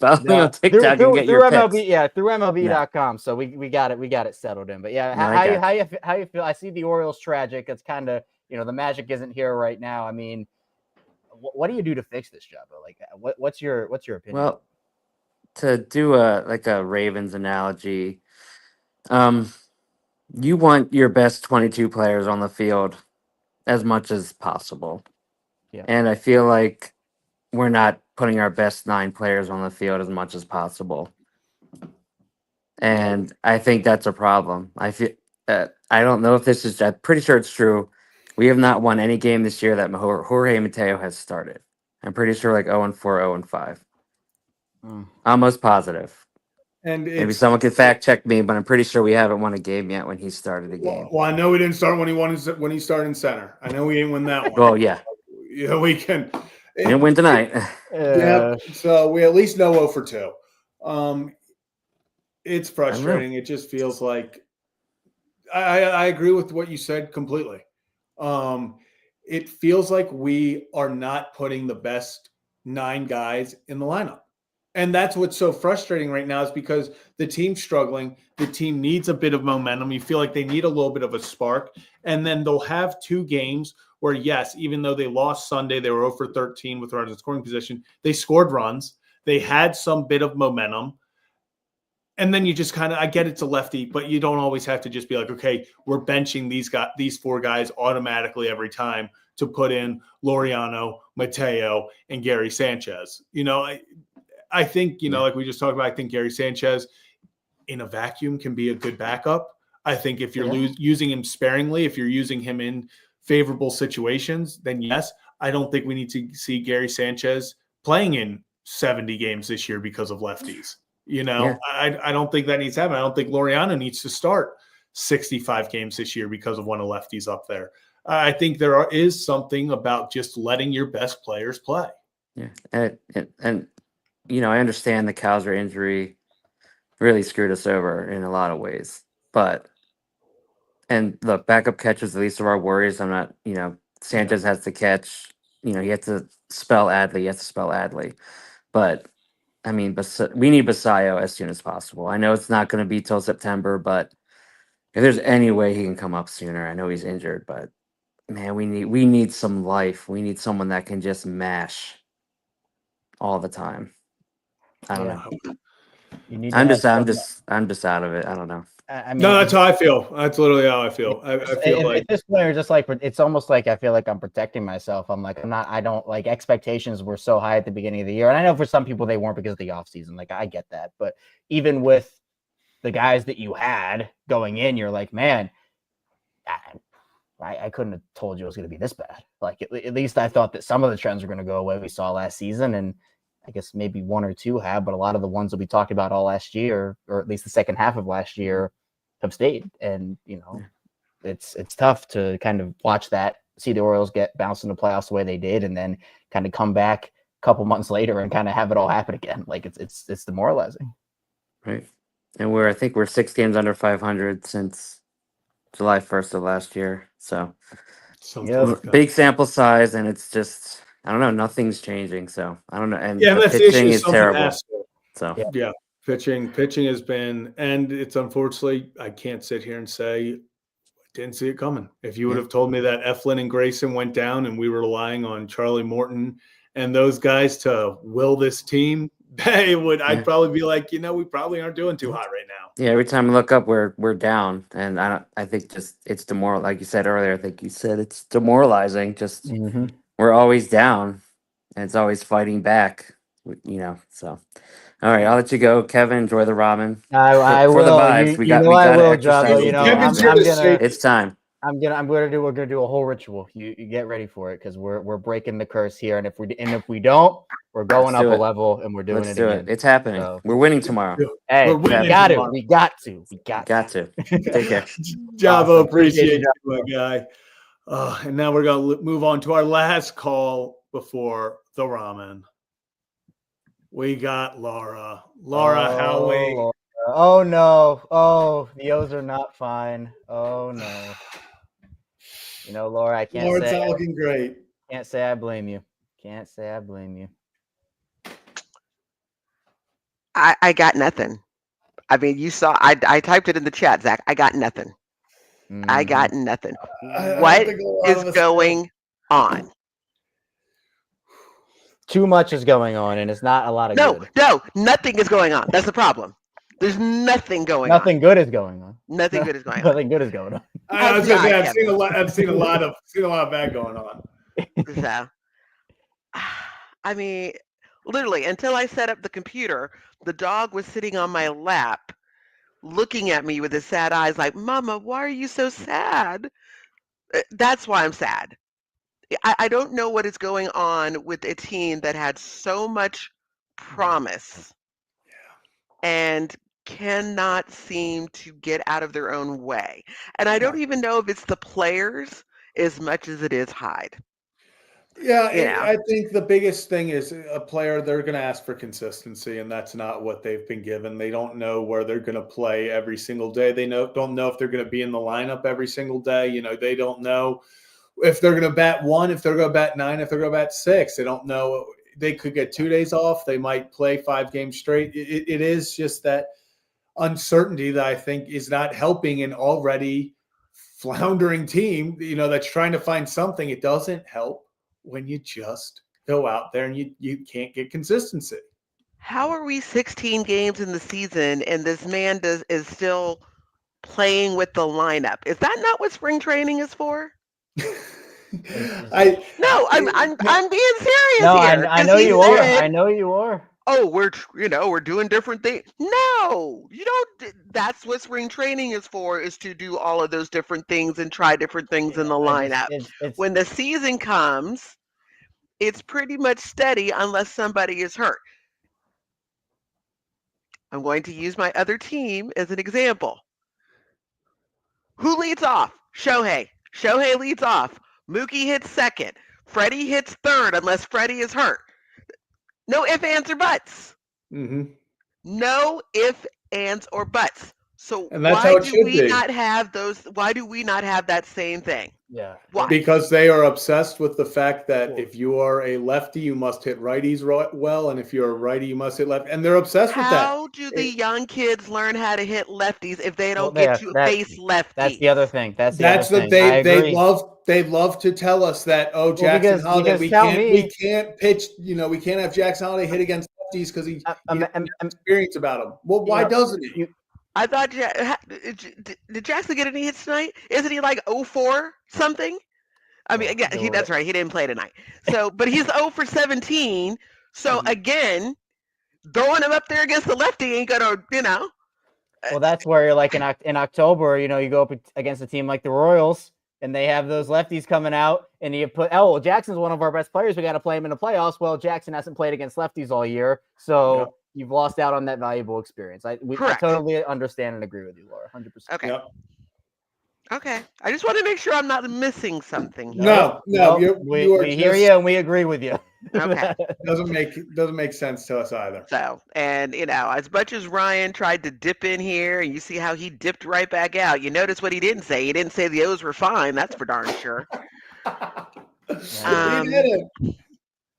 Follow me on TikTok and get through your MLB, picks. yeah, through MLB.com. So we got it settled in. But yeah, No, I got how you feel? I see the Orioles tragic. It's kind of, the magic isn't here right now. I mean, what do you do to fix this, Jabba? Like, what's your opinion? Well, to do a Ravens analogy, you want your best 22 players on the field as much as possible. Yeah. And I feel like we're not putting our best 9 players on the field as much as possible. And I think that's a problem. I feel I don't know if this is. I'm pretty sure it's true. We have not won any game this year that Jorge Mateo has started. I'm pretty sure like 0-4, 0-5. Almost positive. And Maybe someone could fact check me, but I'm pretty sure we haven't won a game yet when he started a game. Well, I know he didn't start when he started in center. I know we ain't win that one. Well, yeah. Yeah, we can. We didn't win tonight. Yeah. So we at least know 0 for 2. It's frustrating. It just feels like I agree with what you said completely. It feels like we are not putting the best 9 guys in the lineup. And that's what's so frustrating right now is because the team's struggling. The team needs a bit of momentum. You feel like they need a little bit of a spark. And then they'll have 2 games where, yes, even though they lost Sunday, they were 0 for 13 with runners in scoring position. They scored runs. They had some bit of momentum. And then you just kind of, I get it's a lefty, but you don't always have to just be like, okay, we're benching these 4 guys automatically every time to put in Laureano, Mateo, and Gary Sanchez. I think, like we just talked about, I think Gary Sanchez in a vacuum can be a good backup. I think if you're using him sparingly, if you're using him in favorable situations, then yes. I don't think we need to see Gary Sanchez playing in 70 games this year because of lefties. I don't think that needs to happen. I don't think Laureano needs to start 65 games this year because of one of lefties up there. I think there is something about just letting your best players play. Yeah. And I understand the Cowser injury really screwed us over in a lot of ways. And look, backup catchers, the least of our worries. I'm not, Sanchez has to catch, he has to spell Adley. He has to spell Adley. But, I mean, we need Basayo as soon as possible. I know it's not going to be till September, but if there's any way he can come up sooner, I know he's injured, but, man, we need some life. We need someone that can just mash all the time. I don't know. I'm just out of it. I don't know. I mean, no, that's how I feel. That's literally how I feel. I feel like at this point, just like it's almost like I feel like I'm protecting myself. I'm like, I don't like expectations were so high at the beginning of the year. And I know for some people they weren't because of the offseason. Like, I get that. But even with the guys that you had going in, you're like, man, I couldn't have told you it was going to be this bad. Like, at least I thought that some of the trends were going to go away we saw last season. And I guess maybe 1 or 2 have, but a lot of the ones that we talked about all last year, or at least the second half of last year, have stayed. And, it's tough to kind of watch that, see the Orioles get bounced in the playoffs the way they did, and then kind of come back a couple months later and kind of have it all happen again. Like, it's demoralizing. Right. And I think we're 6 games under 500 since July 1st of last year. So big sample size, and it's just, I don't know, nothing's changing. So I don't know. And the pitching is terrible. So yeah, pitching has been, and it's unfortunately, I can't sit here and say I didn't see it coming. If you would have told me that Eflin and Grayson went down and we were relying on Charlie Morton and those guys to will this team, I'd probably be like, we probably aren't doing too hot right now. Yeah, every time I look up, we're down, and I think just it's demoralizing. Like you said earlier, I think you said it's demoralizing. Just we're always down, and it's always fighting back. So all right, I'll let you go, Kevin. Enjoy the ramen. I For the will. vibes, we You got know we I got to will, exercise Javo. the You know Kevin's demons. here I'm to gonna save. It's time. we're gonna do a whole ritual. You get ready for it because we're breaking the curse here, and if we don't, we're going Let's up do a it. level and we're doing Let's it do again. it. It's happening. So We're winning tomorrow. hey, We're we winning got tomorrow. to. We got to. Got to. Take care. Javo, Awesome. Appreciate appreciate you, you, my guy. And now we're going to move on to our last call before the ramen. We got Laura. Laura, how we? Laura. Oh no. Oh, the O's are not fine. Oh no. You know, Laura, I can't Laura, it's say not looking great. I blame you. Can't say I blame you. I got nothing. I mean, you saw I typed it in the chat, Zach. I got nothing. I Mhm. got nothing. I don't What think a lot is of us going on? Too much is going on, and it's not a lot of good. No, nothing is going on. That's the problem. There's nothing going Nothing on. good is going on. Nothing good is going on. Nothing good is going on. I was How's gonna the say eye, I've seen a Kevin? lot. I've seen a lot of bad going on. So, I mean, literally, until I set up the computer, the dog was sitting on my lap, looking at me with his sad eyes, like, "Mama, why are you so sad?" That's why I'm sad. I don't know what is going on with a team that had so much promise and cannot seem to get out of their own way. And I don't even know if it's the players as much as it is Hyde. Yeah, You know, I think the biggest thing is a player, they're going to ask for consistency, and that's not what they've been given. They don't know where they're going to play every single day. They don't know if they're going to be in the lineup every single day. They don't know if they're going to bat one, if they're going to bat nine, if they're going to bat six. They don't know. They could get 2 days off. They might play 5 games straight. It is just that uncertainty that I think is not helping an already floundering team, that's trying to find something. It doesn't help when you just go out there and you can't get consistency. how are we 16 games in the season and this man is still playing with the lineup? Is that not what spring training is for? I No, I'm being serious No, here I because know he you are. said, I know you are. "Oh, we're doing different things." No, you don't. That's what spring training is for, is to do all of those different things and try different things in the lineup. It's When the season comes, it's pretty much steady unless somebody is hurt. I'm going to use my other team as an example. Who leads off? Shohei. Shohei leads off. Mookie hits second. Freddie hits third unless Freddie is hurt. No ifs, ands, or buts. mm-hmm. No ifs, ands, or buts. So And that's how it should be. not have those? Why do we not have that same thing? yeah. Why? Because they are obsessed with the fact that if you are a lefty, you must hit righties well, and if you're a righty, you must hit left. And they're obsessed with that. How do the young kids learn how to hit lefties if they don't Well, get to face lefties? That's the other thing. That's the That's other what thing. I they agree. love to tell us that, oh, Jackson because Holiday, we tell can't me- pitch, we can't have Jackson Holiday hit against lefties because he has experience about him. Well, why doesn't he? I thought, did Jackson get any hits tonight? Isn't he like 0-4 something? I mean, yeah, that's right. He didn't play tonight. So, but he's 0 for 17. So again, throwing him up there against the lefty ain't gonna, Well, that's where you're like in October, you go up against a team like the Royals and they have those lefties coming out and you put, well, Jackson's one of our best players. We got to play him in the playoffs. Well, Jackson hasn't played against lefties all year. So you've lost out on that valuable experience. I totally understand and agree with you, Laura. 100%. Okay. Yep. Okay. I just want to make sure I'm not missing something. No, we hear you and we agree with you. Okay. doesn't make sense to us either. So, and as much as Ryan tried to dip in here, and you see how he dipped right back out, you notice what he didn't say. He didn't say the O's were fine. That's for darn sure. He didn't.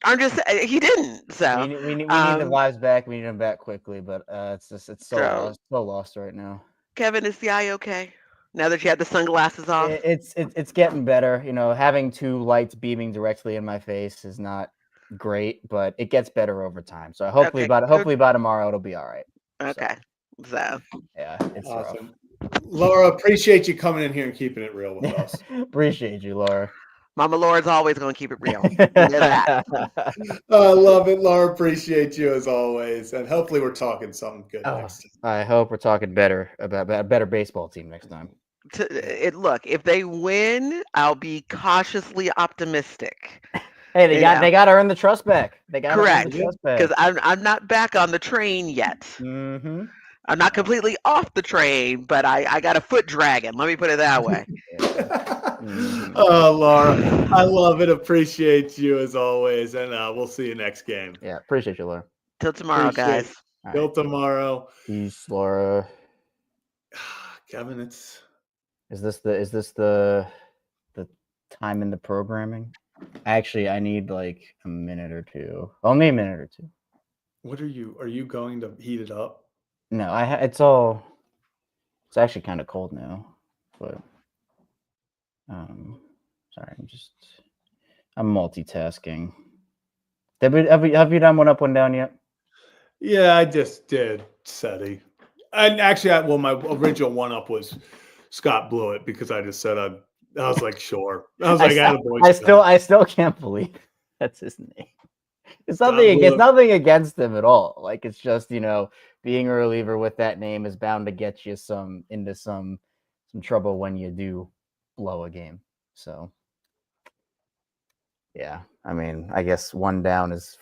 I'm just he didn't. So we need the vibes back. We need them back quickly, but it's so lost right now. Kevin, is the eye okay? Now that you had the sunglasses off, it's getting better. Having 2 lights beaming directly in my face is not great, but it gets better over time. So hopefully by tomorrow it'll be all right. Okay. So yeah, it's awesome. Laura, appreciate you coming in here and keeping it real with us. Appreciate you, Laura. Mama Laura's always going to keep it real. You know that. I love it, Laura. Appreciate you as always, and hopefully we're talking something good next time. I hope we're talking better about a better baseball team next time. Look, if they win, I'll be cautiously optimistic. Hey, they got to earn the trust back. They got to earn Correct. the trust back. Because I'm not back on the train yet. Mm-hmm. I'm not completely off the train, but I got a foot dragging. Let me put it that way. Oh, Laura, I love it. Appreciate you as always, and we'll see you next game. Yeah, appreciate you, Laura. Till tomorrow, guys. Till tomorrow. Peace, Laura. Kevin, is this the time in the programming? Actually, I need like a minute or two. Only a minute or two. What are you going to heat it up? No, it's actually kind of cold now, but sorry, I'm multitasking. Have you done one up, one down yet? Yeah, I just did SETI. And actually, my original one up was Scott blew it because I just said I was like, sure. I was like, I still can't believe that's his name. It's nothing against him at all. Like, it's just, being a reliever with that name is bound to get you into some trouble when you do blow a game. So yeah, I mean, I guess one down is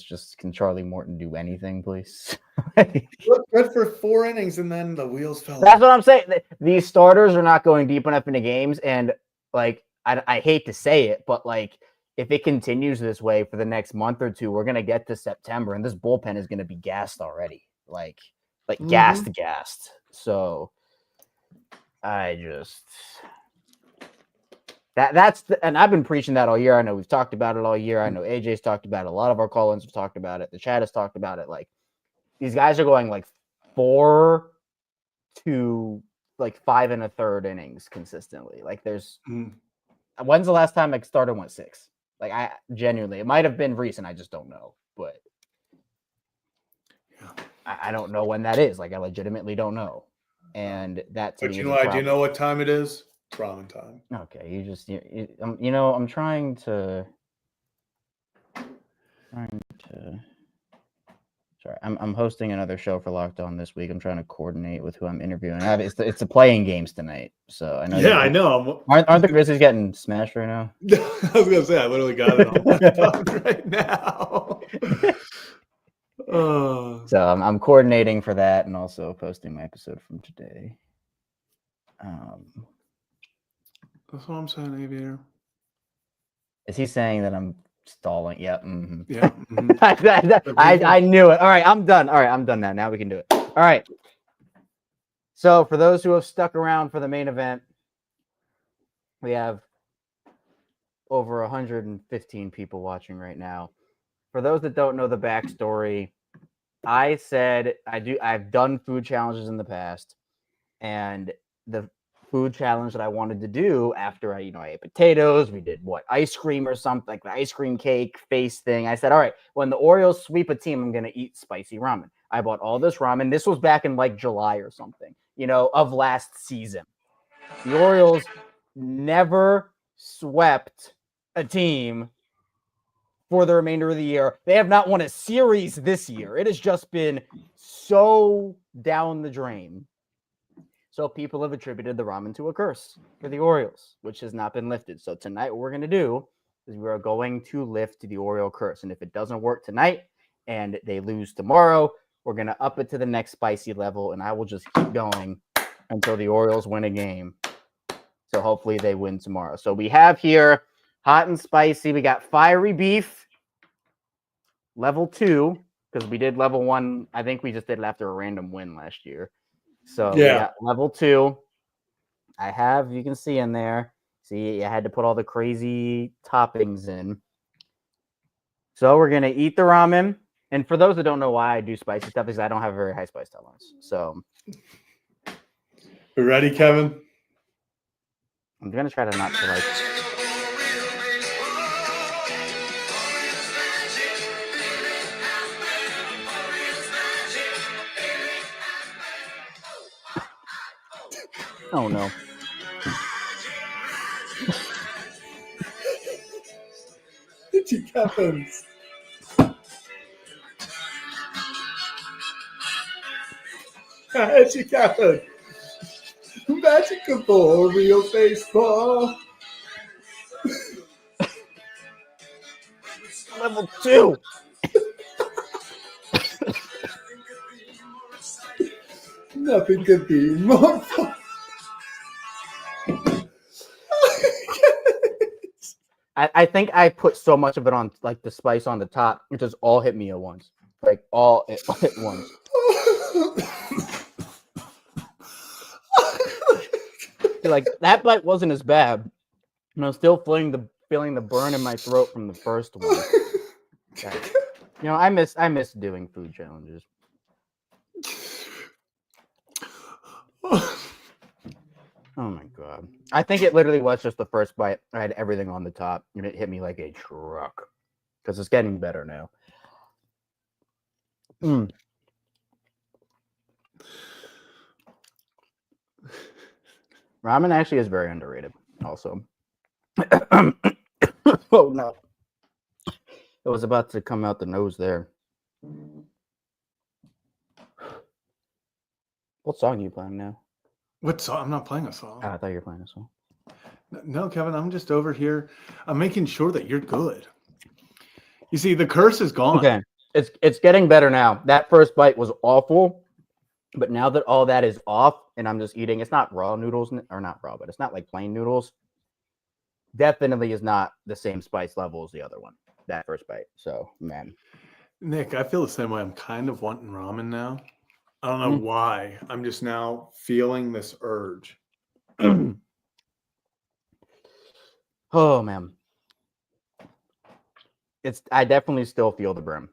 just, can Charlie Morton do anything, please? Good for 4 innings, and then the wheels fell. That's what I'm saying. These starters are not going deep enough into games, and like I hate to say it, but like if it continues this way for the next month or two, we're gonna get to September, and this bullpen is gonna be gassed already, like gassed. So I just and I've been preaching that all year. I know we've talked about it all year. I know AJ's talked about it. A lot of our call-ins have talked about it. The chat has talked about it. Like, these guys are going like 4 to like 5 1/3 innings consistently. Like, when's the last time a starter went 6? Like, I genuinely, it might have been recent. I just don't know, but I don't know when that is. Like, I legitimately don't know. And that to but me you know, I do know what time it is. It's ramen time. Okay, I'm trying to. Sorry, I'm hosting another show for Locked On this week. I'm trying to coordinate with who I'm interviewing. It's the playing games tonight, so I know. Yeah, I know. Aren't the Grizzlies getting smashed right now? I was gonna say, I literally got it on my phone right now. So I'm coordinating for that, and also posting my episode from today. That's what I'm saying, Aviator. Is he saying that I'm stalling? Yeah. Mm-hmm. Yeah. Mm-hmm. I knew it. All right, I'm done. All right, I'm done now. Now we can do it. All right. So for those who have stuck around for the main event, we have over 115 people watching right now. For those that don't know the backstory, I said I've done food challenges in the past, and the food challenge that I wanted to do after I ate potatoes, we did ice cream or something, like the ice cream cake face thing. I said, all right, when the Orioles sweep a team, I'm going to eat spicy ramen. I bought all this ramen. This was back in like July or something, of last season. The Orioles never swept a team for the remainder of the year. They have not won a series this year. It has just been so down the drain. So people have attributed the ramen to a curse for the Orioles, which has not been lifted. So tonight, what we're going to do is we are going to lift the Oriole curse. And if it doesn't work tonight and they lose tomorrow, we're going to up it to the next spicy level. And I will just keep going until the Orioles win a game. So hopefully they win tomorrow. So we have here hot and spicy. We got fiery beef, level 2, because we did level 1. I think we just did it after a random win last year. So we got level 2. I have, you can see in there. See, I had to put all the crazy toppings in. So we're going to eat the ramen. And for those that don't know why I do spicy stuff, is I don't have a very high spice tolerance. So. You ready, Kevin? I'm going to try to not to like. Oh, no. Magic happens. Magic happens. Magical real baseball. Level 2. Nothing could be more fun. I think I put so much of it on, like the spice on the top, it just all hit me at once. Like all at once. Like that bite wasn't as bad. And I'm still feeling the burn in my throat from the first one. Yeah. You know, I miss doing food challenges. Oh my god. I think it literally was just the first bite. I had everything on the top and it hit me like a truck. Because it's getting better now. Ramen actually is very underrated also. Oh no. It was about to come out the nose there. What song are you playing now? What song? I'm not playing a song. Oh, I thought you were playing a song. No, Kevin, I'm just over here. I'm making sure that you're good. You see, the curse is gone. Okay. It's getting better now. That first bite was awful, but now that all that is off and I'm just eating, it's not raw noodles, or not raw, but it's not like plain noodles. Definitely is not the same spice level as the other one, that first bite. So, man. Nick, I feel the same way. I'm kind of wanting ramen now. I don't know why. I'm just now feeling this urge. Oh, man. I definitely still feel the brim.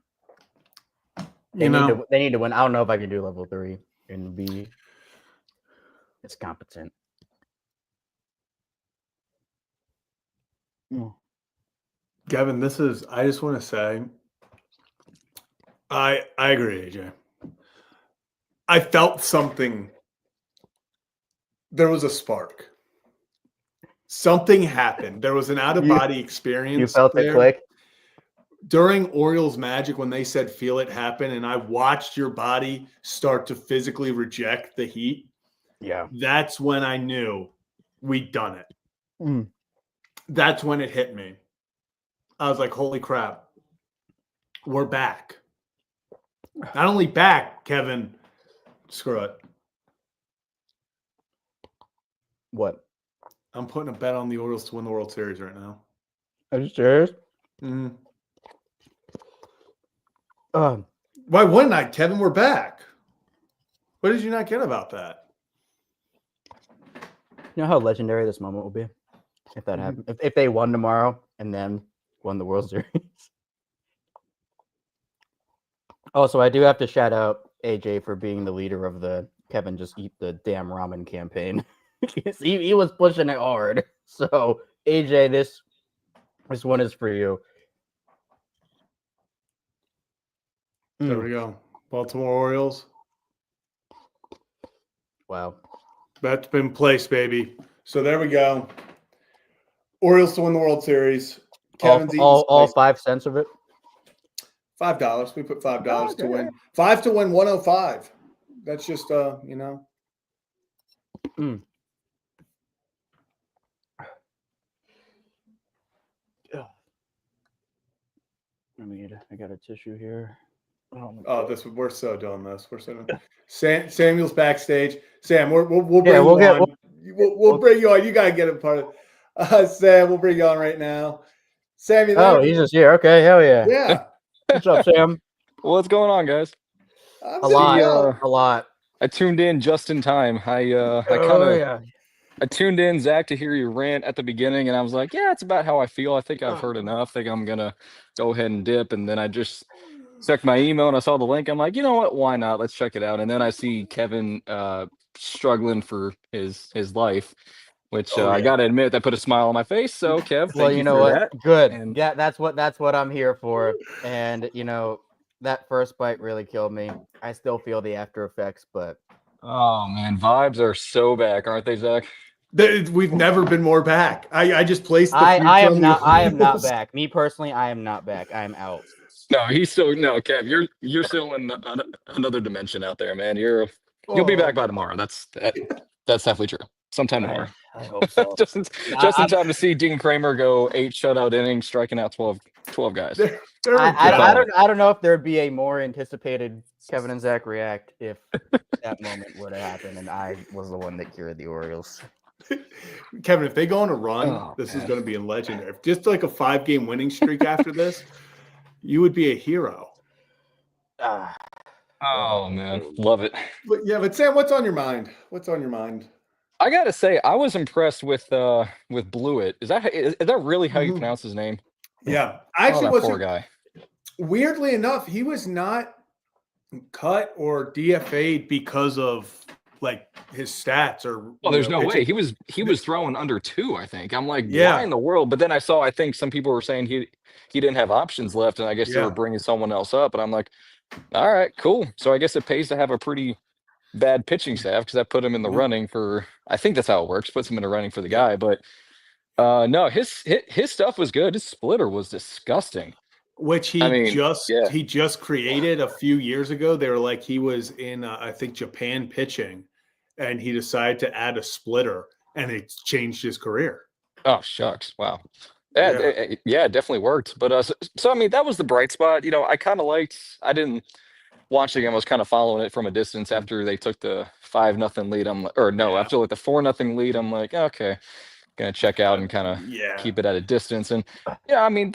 They need to win. I don't know if I can do level 3 and be as competent. Kevin, I just want to say, I agree, AJ. I felt something. There was a spark. Something happened. There was an out-of-body experience. You felt there. it click? During Orioles Magic, when they said feel it happen, and I watched your body start to physically reject the heat, Yeah. that's when I knew we'd done it. That's when it hit me. I was like, holy crap, we're back. Not only back, Kevin, screw it. What? I'm putting a bet on the Orioles to win the World Series right now. Are you serious? Why wouldn't I, Kevin? We're back. What did you not get about that? You know how legendary this moment will be if that happened? If they won tomorrow and then won the World Series. Also, I do have to shout out AJ for being the leader of the Kevin Just Eat the Damn Ramen campaign. he was pushing it hard. So, AJ, this one is for you. There we go. Baltimore Orioles. Wow. That's been placed, baby. So there we go. Orioles to win the World Series. Kevin's all 5 cents of it? $5. We put $5 to win. 5 to win 105. That's just you know. I got a tissue here. We're so doing this. We're so doing. Samuel's backstage. Sam, we'll bring you on. We'll bring you on. You gotta get a part of. Sam, we'll bring you on right now. Sam, you there? Oh, he's just here. Okay, hell yeah. Yeah. What's up, Sam? What's going on, guys? A lot. I tuned in just in time. I tuned in, Zach, to hear you rant at the beginning, and I was like, yeah, it's about how I feel. I think I've heard enough. I think I'm gonna go ahead and dip. And then I just checked my email and I saw the link. I'm like, you know what? Why not? Let's check it out. And then I see Kevin struggling for his life, which I gotta admit that put a smile on my face. So Kev, Well, thank you know for what? that. Good. And yeah, that's what I'm here for. And you know, that first bite really killed me. I still feel the after effects, but oh man, vibes are so back, aren't they, Zach? We've never been more back. I just placed the future I am on the not. I am not Orioles. back. Me personally, I am not back. I am out. No, he's still no, Kev. You're still in another dimension out there, man. You'll be back Oh, by tomorrow. That's definitely true. Sometime tomorrow. I hope so. just in, I, just in I'm, time to see Dean Kramer go 8 shutout innings, striking out 12 guys. there we I, go. I don't know if there'd be a more anticipated Kevin and Zach react if that moment would have happened and I was the one that cured the Orioles. Kevin, if they go on a run, Oh, this is man. going to be legendary. Just like a 5-game winning streak after this, you would be a hero. Oh man, love it. But Sam, what's on your mind? What's on your mind? I gotta say, I was impressed with Blewett. Is that really how you Mhm. pronounce his name? Yeah, I actually that was. poor guy. Weirdly enough, he was not cut or DFA'd because of like his stats or Oh, there's no way. pitching. He was throwing under 2, I think. I'm like, why Yeah, in the world? But then I think some people were saying he didn't have options left, and I guess they were yeah. bringing someone else up. And I'm like, all right, cool. So I guess it pays to have a pretty bad pitching staff because that put him in the Yeah. running for. I think that's how it works. Puts him in the running for the guy. But no, his stuff was good. His splitter was disgusting. Which I mean, yeah. he just created a few years ago. They were like he was in I think Japan pitching, and he decided to add a splitter, and it changed his career. Oh shucks! Wow. Yeah, it definitely worked. But so I mean, that was the bright spot. You know, I kind of liked. I didn't watch the game. I was kind of following it from a distance after they took the 5-0 lead. Or no, Yeah. after like the 4-0 lead. I'm like, okay, gonna check out and kind of Yeah. keep it at a distance. And yeah, I mean,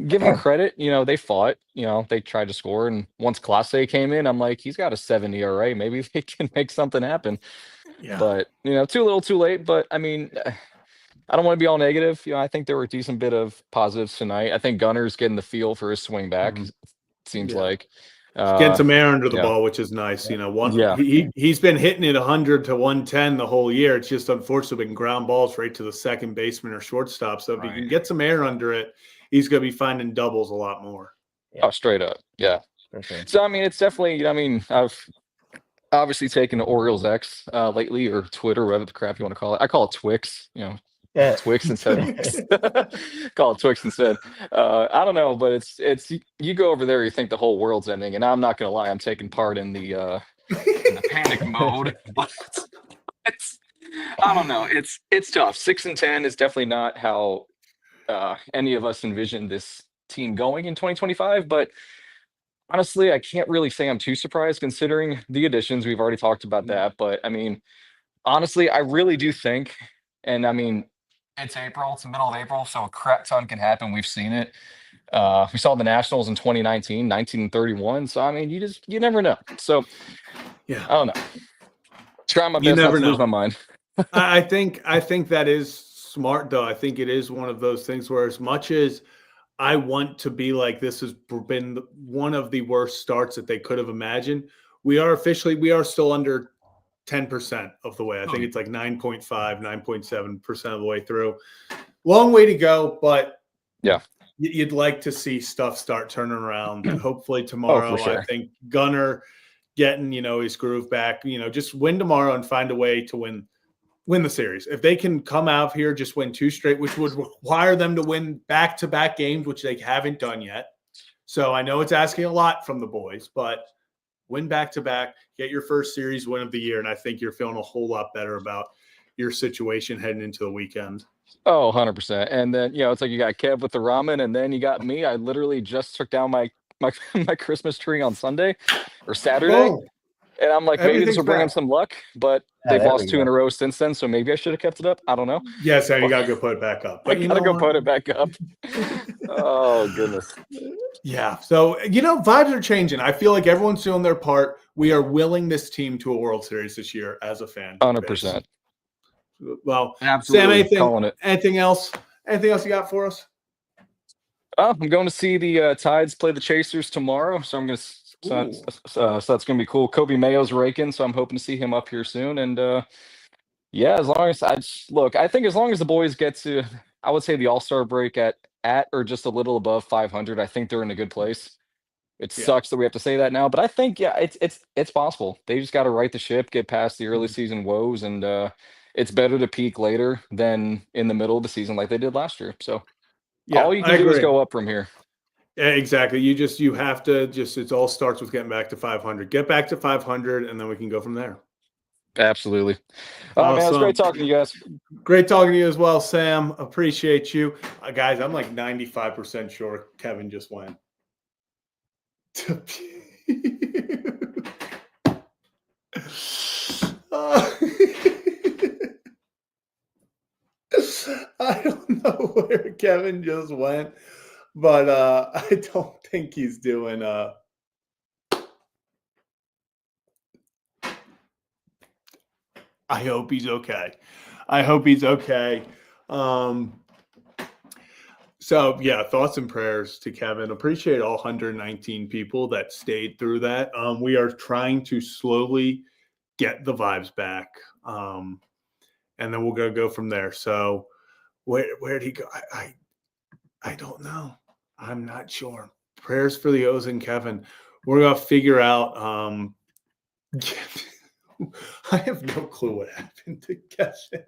give them credit. You know, they fought. You know, they tried to score. And once Clase came in, I'm like, he's got a 7 ERA. Maybe they can make something happen. Yeah. But you know, too little, too late. But I mean. I don't want to be all negative. You know, I think there were a decent bit of positives tonight. I think Gunner's getting the feel for his swing back. It seems Yeah. like Getting some air under the yeah. ball, which is nice. You know, Yeah. he's been hitting it 100 to 110 the whole year. It's just unfortunately been ground balls right to the second baseman or shortstop. So if he can get some air under it, he's going to be finding doubles a lot more. Oh, straight up, yeah. Okay. So I mean, it's definitely. I mean, I've obviously taken the Orioles X lately, or Twitter, whatever the crap you want to call it. I call it Twix. You know. Twix instead of call it Twix instead. I don't know, but it's you go over there, you think the whole world's ending, and I'm not gonna lie, I'm taking part in the panic mode. But it's I don't know, it's tough. 6-10 is definitely not how any of us envisioned this team going in 2025. But honestly, I can't really say I'm too surprised considering the additions. We've already talked about that, but I mean, honestly, I really do think, and I mean. It's April. It's the middle of April, so a crap ton can happen. We've seen it. We saw the Nationals in 2019, 1931. So I mean, you never know. So Yeah, I don't know. Try my best not to lose my mind. I think that is smart, though. I think it is one of those things where, as much as I want to be like this has been one of the worst starts that they could have imagined, we are still under 10% of the way. I think it's like 9.5, 9.7% of the way through. Long way to go, but yeah, you'd like to see stuff start turning around. Hopefully tomorrow. for sure. I think Gunner getting, his groove back, just win tomorrow and find a way to win the series. If they can come out here, just win 2 straight, which would require them to win back-to-back games, which they haven't done yet. So I know it's asking a lot from the boys, but win back-to-back, get your first series win of the year, and I think you're feeling a whole lot better about your situation heading into the weekend. Oh, 100%. And then, it's like you got Kev with the ramen, and then you got me. I literally just took down my Christmas tree on Sunday or Saturday. Boom. And I'm like, maybe this will bring them some luck, but they've lost 2 in a row since then, so maybe I should have kept it up. I don't know. Yes, and you got to go put it back up. But I got to go put it back up. Oh, goodness. Yeah. So, vibes are changing. I feel like everyone's doing their part. We are willing this team to a World Series this year as a fan. 100%. Well, absolutely. Sam, anything else? Anything else you got for us? I'm going to see the Tides play the Chasers tomorrow, so I'm going to. So that's going to be cool. Kobe Mayo's raking, so I'm hoping to see him up here soon. And yeah, as long as I think as long as the boys get to, I would say the All-Star break at or just a little above 500, I think they're in a good place. It sucks that we have to say that now, but I think it's possible. They just got to right the ship, get past the early season woes, and it's better to peak later than in the middle of the season like they did last year. So Yeah, all you I can do is agree. go up from here. Yeah, exactly. You have to just, it all starts with getting back to 500. Get back to 500, and then we can go from there. Absolutely. All right, man. It was great Awesome. talking to you guys. Great talking to you as well, Sam. Appreciate you. Guys, I'm like 95% sure Kevin just went. I don't know where Kevin just went, but I don't think he's doing I hope he's okay. I hope he's okay. So yeah, thoughts and prayers to Kevin. Appreciate all 119 people that stayed through that. We are trying to slowly get the vibes back. And then we're gonna go from there. So where'd he go? I don't know. I'm not sure. Prayers for the O's and Kevin. We're gonna figure out. I have no clue what happened to Kevin.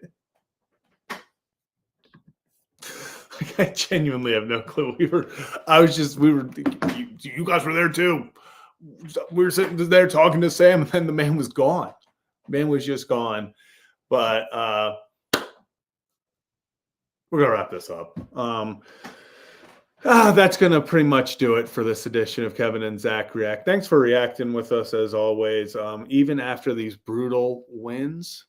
I genuinely have no clue. You guys were there too. We were sitting there talking to Sam, and then the man was gone. Man was just gone. But we're gonna wrap this up. That's gonna pretty much do it for this edition of Kevin and Zach React. Thanks for reacting with us as always. Even after these brutal wins,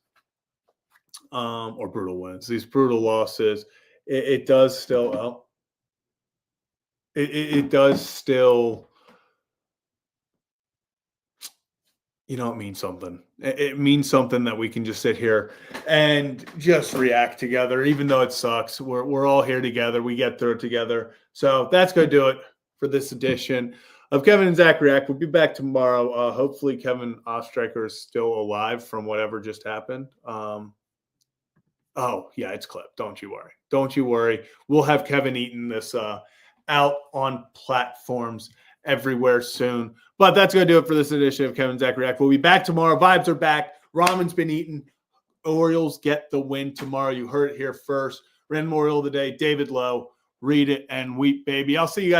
these brutal losses, it does still. It does still. It means something. It means something that we can just sit here and just react together, even though it sucks. We're all here together. We get through it together. So that's going to do it for this edition of Kevin and Zach React. We'll be back tomorrow. Hopefully Kevin Ostreicher is still alive from whatever just happened. Oh, yeah, it's clipped. Don't you worry. Don't you worry. We'll have Kevin eating this out on platforms everywhere soon. But that's going to do it for this edition of Kevin and Zach React. We'll be back tomorrow. Vibes are back. Ramen's been eaten. Orioles get the win tomorrow. You heard it here first. Random Oriole of the day, David Lowe. Read it and weep, baby. I'll see you guys.